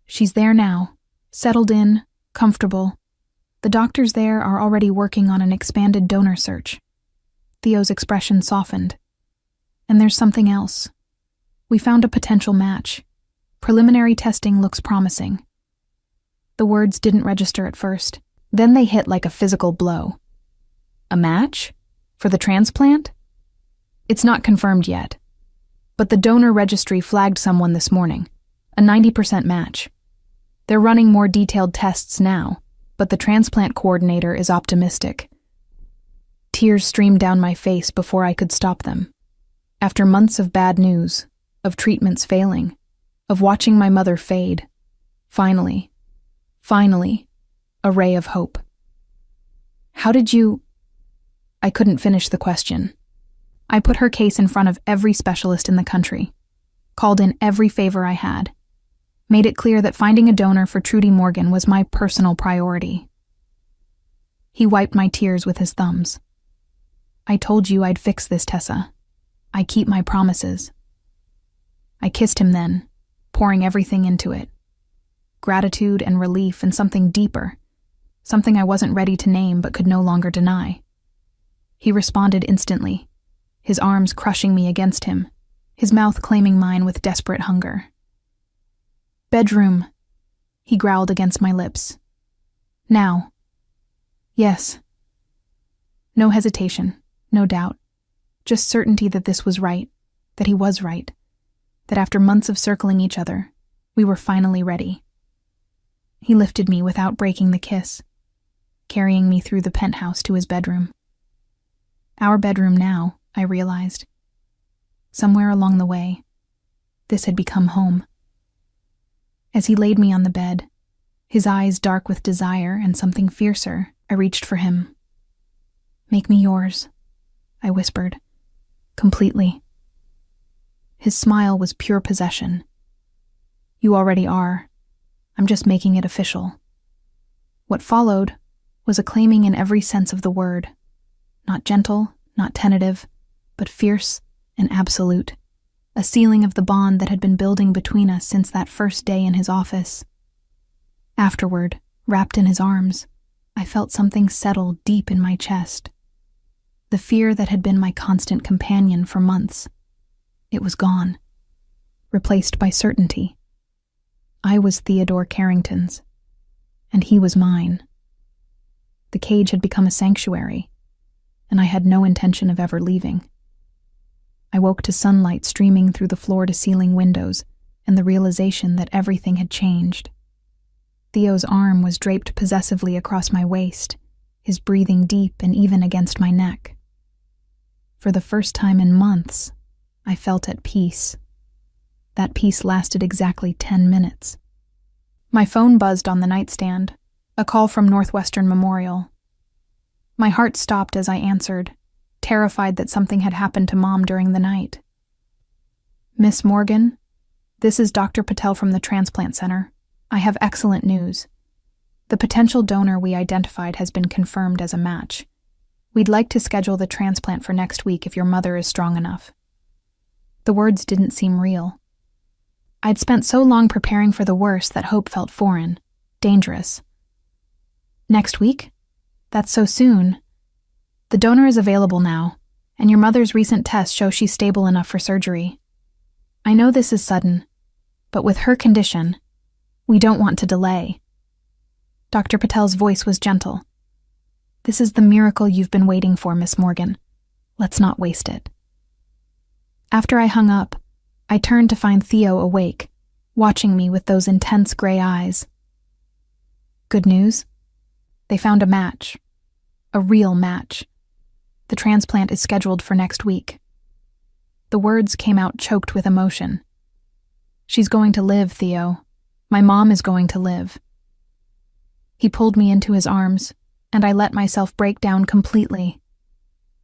Speaker 1: "She's there now, settled in, comfortable. The doctors there are already working on an expanded donor search." Theo's expression softened. "And there's something else. We found a potential match. Preliminary testing looks promising." The words didn't register at first. Then they hit like a physical blow. "A match? For the transplant?" "It's not confirmed yet. But the donor registry flagged someone this morning. A 90% match. They're running more detailed tests now, but the transplant coordinator is optimistic." Tears streamed down my face before I could stop them. After months of bad news, of treatments failing, of watching my mother fade, finally, a ray of hope. "How did you—" I couldn't finish the question. I put her case in front of every specialist in the country, called in every favor I had, made it clear that finding a donor for Trudy Morgan was my personal priority. He wiped my tears with his thumbs. "I told you I'd fix this, Tessa. I keep my promises." I kissed him then, pouring everything into it. Gratitude and relief and something deeper, something I wasn't ready to name but could no longer deny. He responded instantly, his arms crushing me against him, his mouth claiming mine with desperate hunger. "Bedroom," he growled against my lips. "Now." "Yes." No hesitation, no doubt, just certainty that this was right, that he was right, that after months of circling each other, we were finally ready. He lifted me without breaking the kiss, carrying me through the penthouse to his bedroom. Our bedroom now, I realized. Somewhere along the way, this had become home. As he laid me on the bed, his eyes dark with desire and something fiercer, I reached for him. "Make me yours," I whispered, completely. His smile was pure possession. "You already are. I'm just making it official." What followed was a claiming in every sense of the word. Not gentle, not tentative, but fierce and absolute. A sealing of the bond that had been building between us since that first day in his office. Afterward, wrapped in his arms, I felt something settle deep in my chest. The fear that had been my constant companion for months, It was gone, replaced by certainty. I was Theodore Carrington's, and he was mine. The cage had become a sanctuary, and I had no intention of ever leaving. I woke to sunlight streaming through the floor-to-ceiling windows and the realization that everything had changed. Theo's arm was draped possessively across my waist, his breathing deep and even against my neck. For the first time in months, I felt at peace. That peace lasted exactly 10 minutes. My phone buzzed on the nightstand, a call from Northwestern Memorial. My heart stopped as I answered, terrified that something had happened to Mom during the night. "Miss Morgan, this is Dr. Patel from the transplant center. I have excellent news. The potential donor we identified has been confirmed as a match. We'd like to schedule the transplant for next week if your mother is strong enough." The words didn't seem real. I'd spent so long preparing for the worst that hope felt foreign, dangerous. "Next week? That's so soon. The donor is available now, and your mother's recent tests show she's stable enough for surgery. I know this is sudden, but with her condition, we don't want to delay." Dr. Patel's voice was gentle. "This is the miracle you've been waiting for, Miss Morgan. Let's not waste it." After I hung up, I turned to find Theo awake, watching me with those intense gray eyes. "Good news? They found a match. A real match. The transplant is scheduled for next week." The words came out choked with emotion. "She's going to live, Theo. My mom is going to live." He pulled me into his arms, and I let myself break down completely.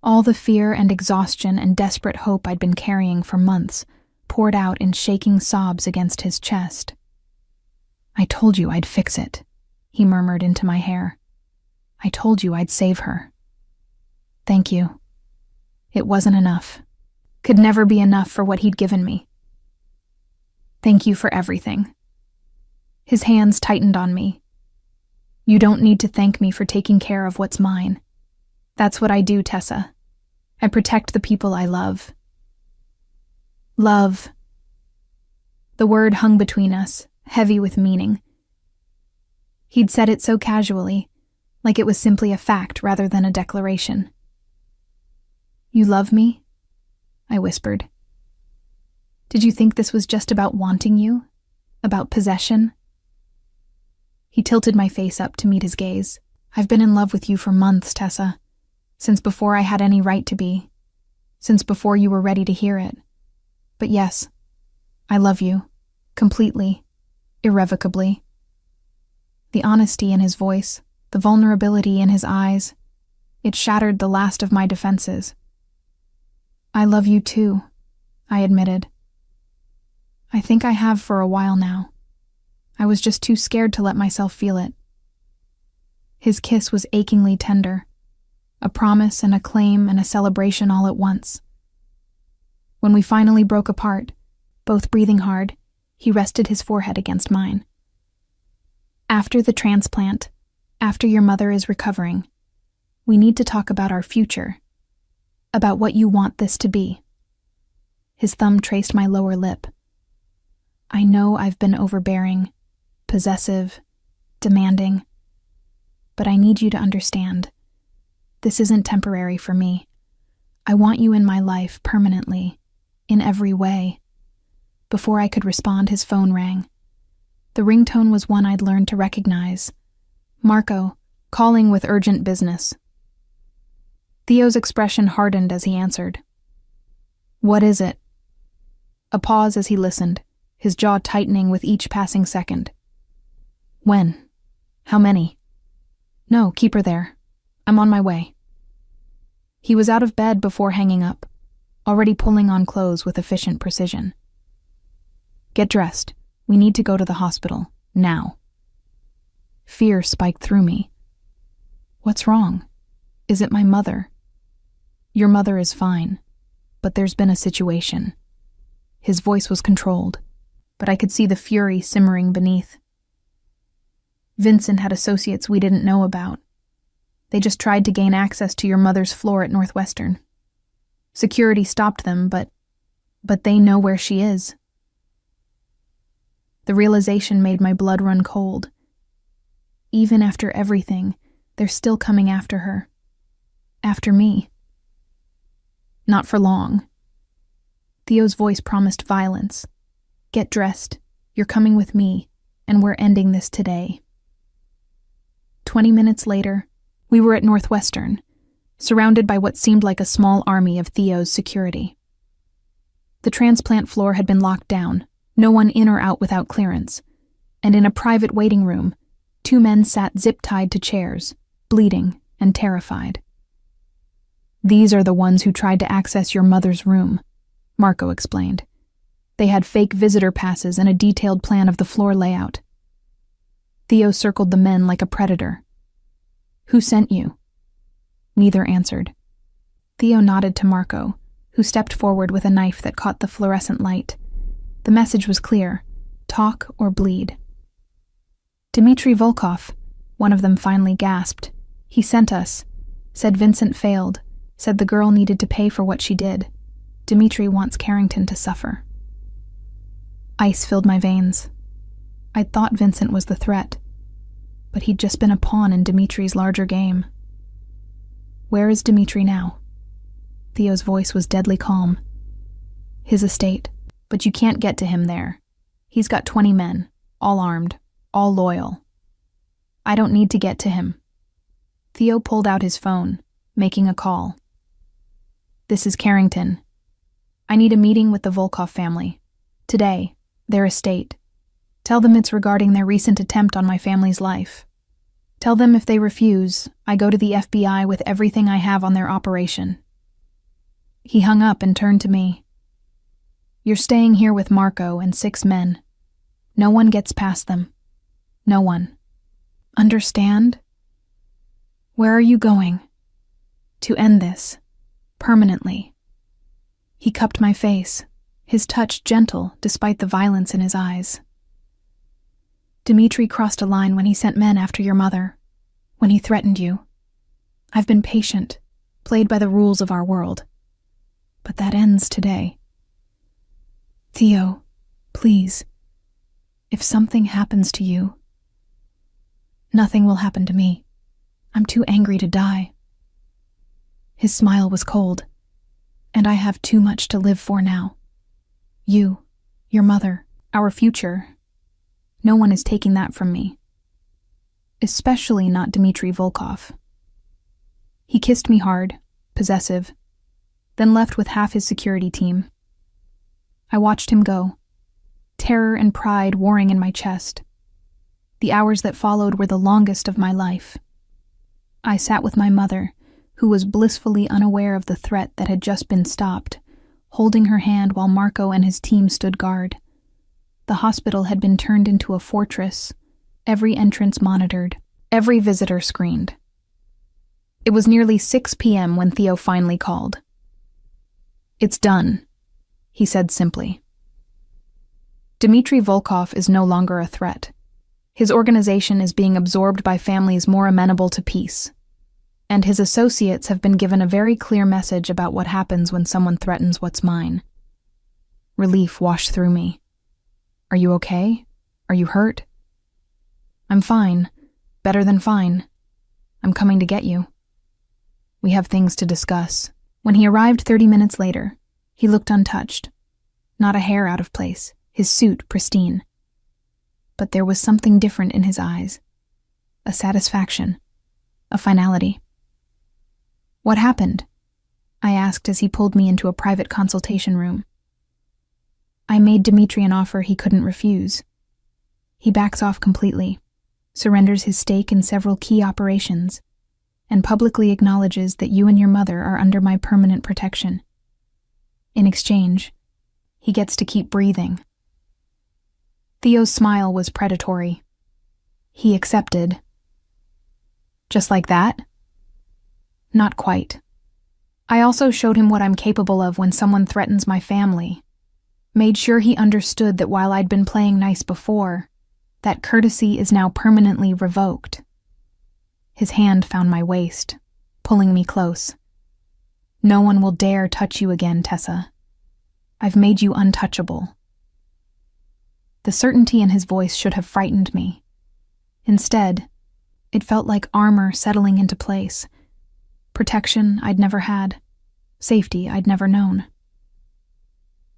Speaker 1: All the fear and exhaustion and desperate hope I'd been carrying for months poured out in shaking sobs against his chest. "I told you I'd fix it," he murmured into my hair. "I told you I'd save her." "Thank you." It wasn't enough. Could never be enough for what he'd given me. "Thank you for everything." His hands tightened on me. "You don't need to thank me for taking care of what's mine. That's what I do, Tessa. I protect the people I love." Love. The word hung between us, heavy with meaning. He'd said it so casually, like it was simply a fact rather than a declaration. "You love me?" I whispered. "Did you think this was just about wanting you? About possession?" He tilted my face up to meet his gaze. "I've been in love with you for months, Tessa. Since before I had any right to be. Since before you were ready to hear it. But yes, I love you. Completely. Irrevocably." The honesty in his voice, the vulnerability in his eyes, it shattered the last of my defenses. "I love you too," I admitted. "I think I have for a while now. I was just too scared to let myself feel it." His kiss was achingly tender, a promise and a claim and a celebration all at once. When we finally broke apart, both breathing hard, he rested his forehead against mine. "After the transplant, after your mother is recovering, we need to talk about our future, about what you want this to be." His thumb traced my lower lip. "I know I've been overbearing, possessive, demanding, but I need you to understand. This isn't temporary for me. I want you in my life permanently, in every way." Before I could respond, his phone rang. The ringtone was one I'd learned to recognize. Marco, calling with urgent business. Theo's expression hardened as he answered. "What is it?" A pause as he listened, his jaw tightening with each passing second. "When? How many?" "No, keep her there. I'm on my way." He was out of bed before hanging up, already pulling on clothes with efficient precision. "Get dressed. We need to go to the hospital, now." Fear spiked through me. What's wrong? Is it my mother? "Your mother is fine, but there's been a situation." His voice was controlled, but I could see the fury simmering beneath. "Vincent had associates we didn't know about. They just tried to gain access to your mother's floor at Northwestern. Security stopped them, but..." But they know where she is. The realization made my blood run cold. Even after everything, they're still coming after her. After me. Not for long. Theo's voice promised violence. Get dressed. You're coming with me, and we're ending this today. 20 minutes later, we were at Northwestern, surrounded by what seemed like a small army of Theo's security. The transplant floor had been locked down, no one in or out without clearance, and in a private waiting room, 2 men sat zip-tied to chairs, bleeding and terrified. These are the ones who tried to access your mother's room, Marco explained. They had fake visitor passes and a detailed plan of the floor layout. Theo circled the men like a predator. Who sent you? Neither answered. Theo nodded to Marco, who stepped forward with a knife that caught the fluorescent light. The message was clear: talk or bleed. Dmitry Volkov, one of them finally gasped. He sent us. Said Vincent failed. Said the girl needed to pay for what she did. Dmitry wants Carrington to suffer. Ice filled my veins. I'd thought Vincent was the threat, but he'd just been a pawn in Dmitry's larger game. Where is Dmitry now? Theo's voice was deadly calm. His estate, but you can't get to him there. He's got 20 men, all armed, all loyal. I don't need to get to him. Theo pulled out his phone, making a call. This is Carrington. I need a meeting with the Volkov family. Today, their estate. Tell them it's regarding their recent attempt on my family's life. Tell them if they refuse, I go to the FBI with everything I have on their operation. He hung up and turned to me. You're staying here with Marco and 6 men. No one gets past them. No one. Understand? Where are you going? To end this. Permanently. He cupped my face, his touch gentle despite the violence in his eyes. Dmitry crossed a line when he sent men after your mother, when he threatened you. I've been patient, played by the rules of our world. But that ends today. Theo, please, if something happens to you, nothing will happen to me. I'm too angry to die. His smile was cold, and I have too much to live for now. You, your mother, our future. No one is taking that from me. Especially not Dmitry Volkov. He kissed me hard, possessive, then left with half his security team. I watched him go, terror and pride warring in my chest. The hours that followed were the longest of my life. I sat with my mother, who was blissfully unaware of the threat that had just been stopped, holding her hand while Marco and his team stood guard. The hospital had been turned into a fortress, every entrance monitored, every visitor screened. It was nearly 6 p.m. when Theo finally called. It's done, he said simply. Dmitry Volkov is no longer a threat. His organization is being absorbed by families more amenable to peace, and his associates have been given a very clear message about what happens when someone threatens what's mine. Relief washed through me. Are you okay? Are you hurt? I'm fine. Better than fine. I'm coming to get you. We have things to discuss. When he arrived 30 minutes later, he looked untouched. Not a hair out of place, his suit pristine. But there was something different in his eyes. A satisfaction. A finality. What happened? I asked as he pulled me into a private consultation room. I made Dmitry an offer he couldn't refuse. He backs off completely, surrenders his stake in several key operations, and publicly acknowledges that you and your mother are under my permanent protection. In exchange, he gets to keep breathing. Theo's smile was predatory. He accepted. Just like that? Not quite. I also showed him what I'm capable of when someone threatens my family. Made sure he understood that while I'd been playing nice before, that courtesy is now permanently revoked. His hand found my waist, pulling me close. No one will dare touch you again, Tessa. I've made you untouchable." The certainty in his voice should have frightened me. Instead, it felt like armor settling into place. Protection I'd never had. Safety I'd never known.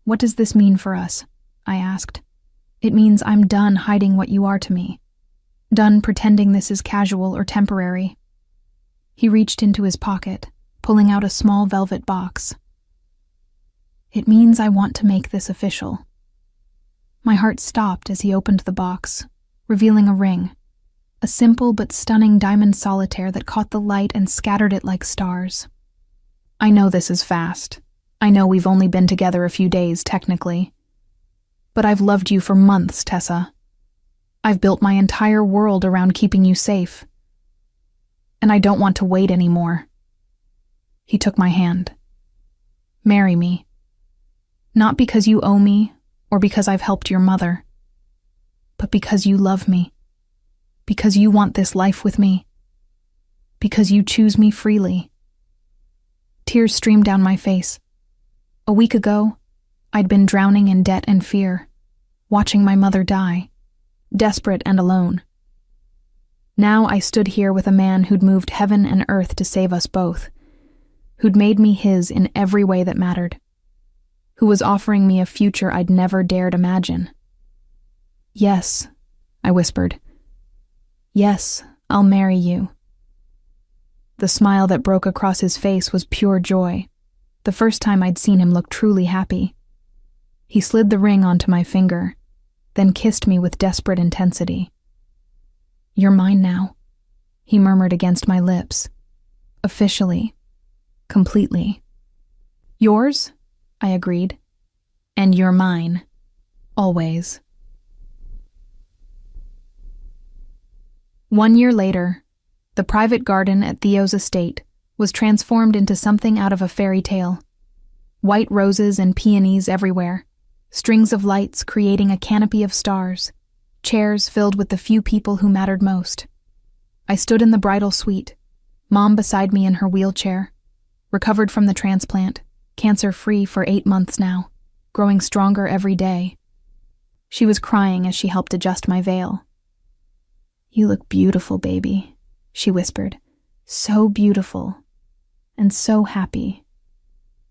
Speaker 1: "What does this mean for us?" I asked. "It means I'm done hiding what you are to me. Done pretending this is casual or temporary." He reached into his pocket, pulling out a small velvet box. "It means I want to make this official." My heart stopped as he opened the box, revealing a ring. A simple but stunning diamond solitaire that caught the light and scattered it like stars. "I know this is fast. I know we've only been together a few days, technically. But I've loved you for months, Tessa. I've built my entire world around keeping you safe. And I don't want to wait anymore." He took my hand. "Marry me. Not because you owe me or because I've helped your mother, but because you love me. Because you want this life with me. Because you choose me freely." Tears streamed down my face. A week ago, I'd been drowning in debt and fear, watching my mother die, desperate and alone. Now I stood here with a man who'd moved heaven and earth to save us both, who'd made me his in every way that mattered, who was offering me a future I'd never dared imagine. "Yes," I whispered. "Yes, I'll marry you." The smile that broke across his face was pure joy, the first time I'd seen him look truly happy. He slid the ring onto my finger, then kissed me with desperate intensity. "You're mine now," he murmured against my lips. "Officially. Completely." "Yours?" I agreed. "And you're mine. Always." 1 year later, the private garden at Theo's estate was transformed into something out of a fairy tale. White roses and peonies everywhere, strings of lights creating a canopy of stars, chairs filled with the few people who mattered most. I stood in the bridal suite, Mom beside me in her wheelchair, recovered from the transplant, cancer-free for 8 months now, growing stronger every day. She was crying as she helped adjust my veil. "You look beautiful, baby," she whispered. "So beautiful. And so happy."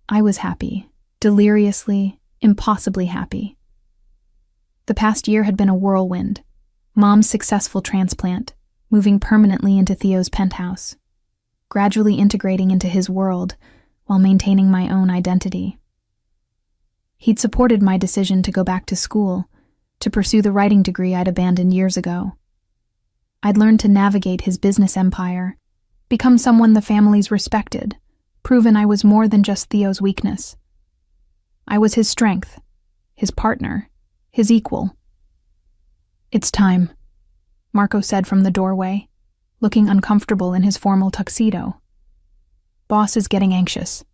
Speaker 1: I was happy, deliriously, impossibly happy. The past year had been a whirlwind. Mom's successful transplant, moving permanently into Theo's penthouse, gradually integrating into his world while maintaining my own identity. He'd supported my decision to go back to school, to pursue the writing degree I'd abandoned years ago. I'd learned to navigate his business empire, become someone the family's respected, proven I was more than just Theo's weakness. I was his strength, his partner, his equal. "It's time," Marco said from the doorway, looking uncomfortable in his formal tuxedo. "Boss is getting anxious."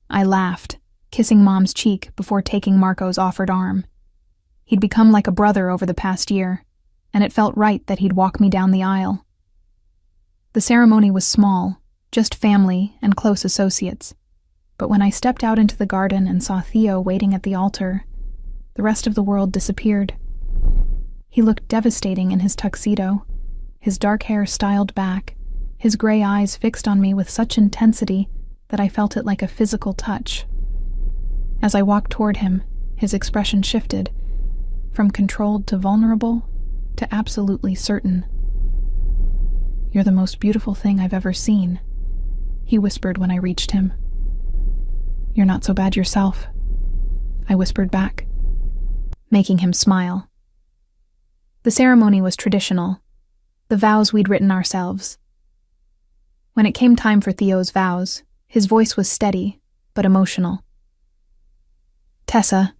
Speaker 1: I laughed, kissing Mom's cheek before taking Marco's offered arm. He'd become like a brother over the past year, and it felt right that he'd walk me down the aisle. The ceremony was small, just family and close associates, but when I stepped out into the garden and saw Theo waiting at the altar, the rest of the world disappeared. He looked devastating in his tuxedo, his dark hair styled back, his gray eyes fixed on me with such intensity that I felt it like a physical touch. As I walked toward him, his expression shifted, from controlled to vulnerable, to absolutely certain. "You're the most beautiful thing I've ever seen," he whispered when I reached him. "You're not so bad yourself," I whispered back, making him smile. The ceremony was traditional, the vows we'd written ourselves. When it came time for Theo's vows, his voice was steady, but emotional. "Tessa,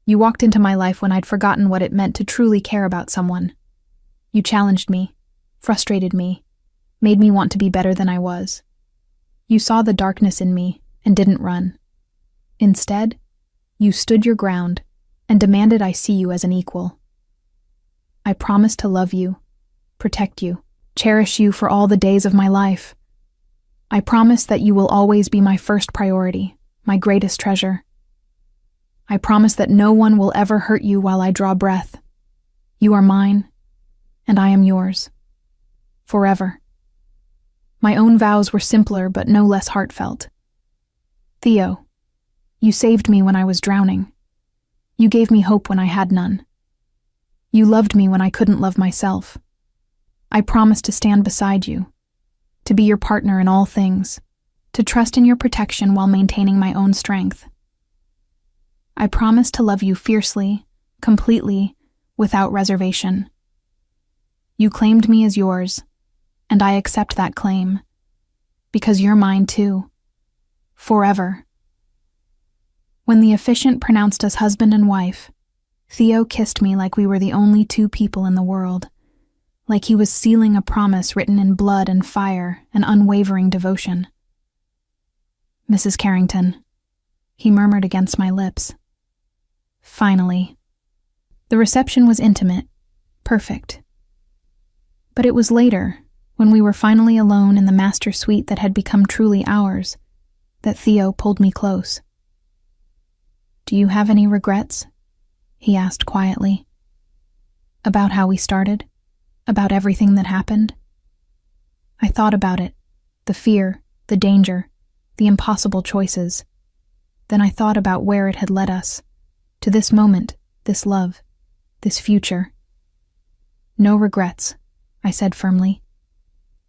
Speaker 1: you walked into my life when I'd forgotten what it meant to truly care about someone. You challenged me, frustrated me, made me want to be better than I was. You saw the darkness in me and didn't run. Instead, you stood your ground and demanded I see you as an equal. I promised to love you, protect you, cherish you for all the days of my life. I promise that you will always be my first priority, my greatest treasure. I promise that no one will ever hurt you while I draw breath. You are mine, and I am yours. Forever. My own vows were simpler but no less heartfelt. Theo, you saved me when I was drowning. You gave me hope when I had none. You loved me when I couldn't love myself. I promise to stand beside you, to be your partner in all things, to trust in your protection while maintaining my own strength. I promise to love you fiercely, completely, without reservation. You claimed me as yours, and I accept that claim, because you're mine too, forever. When the officiant pronounced us husband and wife, Theo kissed me like we were the only two people in the world, like he was sealing a promise written in blood and fire and unwavering devotion. Mrs. Carrington, he murmured against my lips. Finally. The reception was intimate, perfect. But it was later, when we were finally alone in the master suite that had become truly ours, that Theo pulled me close. Do you have any regrets? He asked quietly. About how we started? About everything that happened? I thought about it, the fear, the danger, the impossible choices. Then I thought about where it had led us, to this moment, this love, this future. No regrets, I said firmly.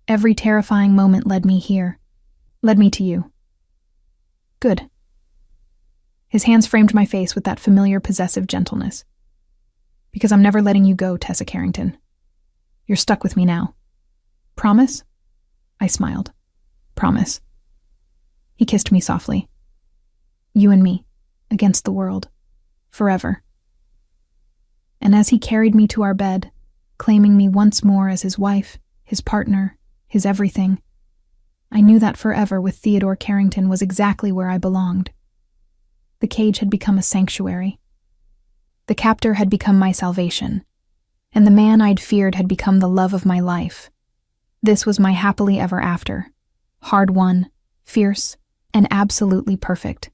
Speaker 1: Every terrifying moment led me here, led me to you. Good. His hands framed my face with that familiar possessive gentleness. Because I'm never letting you go, Tessa Carrington. You're stuck with me now. Promise? I smiled. Promise. He kissed me softly. You and me, against the world, forever. And as he carried me to our bed, claiming me once more as his wife, his partner, his everything, I knew that forever with Theodore Carrington was exactly where I belonged. The cage had become a sanctuary. The captor had become my salvation, and the man I'd feared had become the love of my life. This was my happily ever after, hard-won, fierce, and absolutely perfect.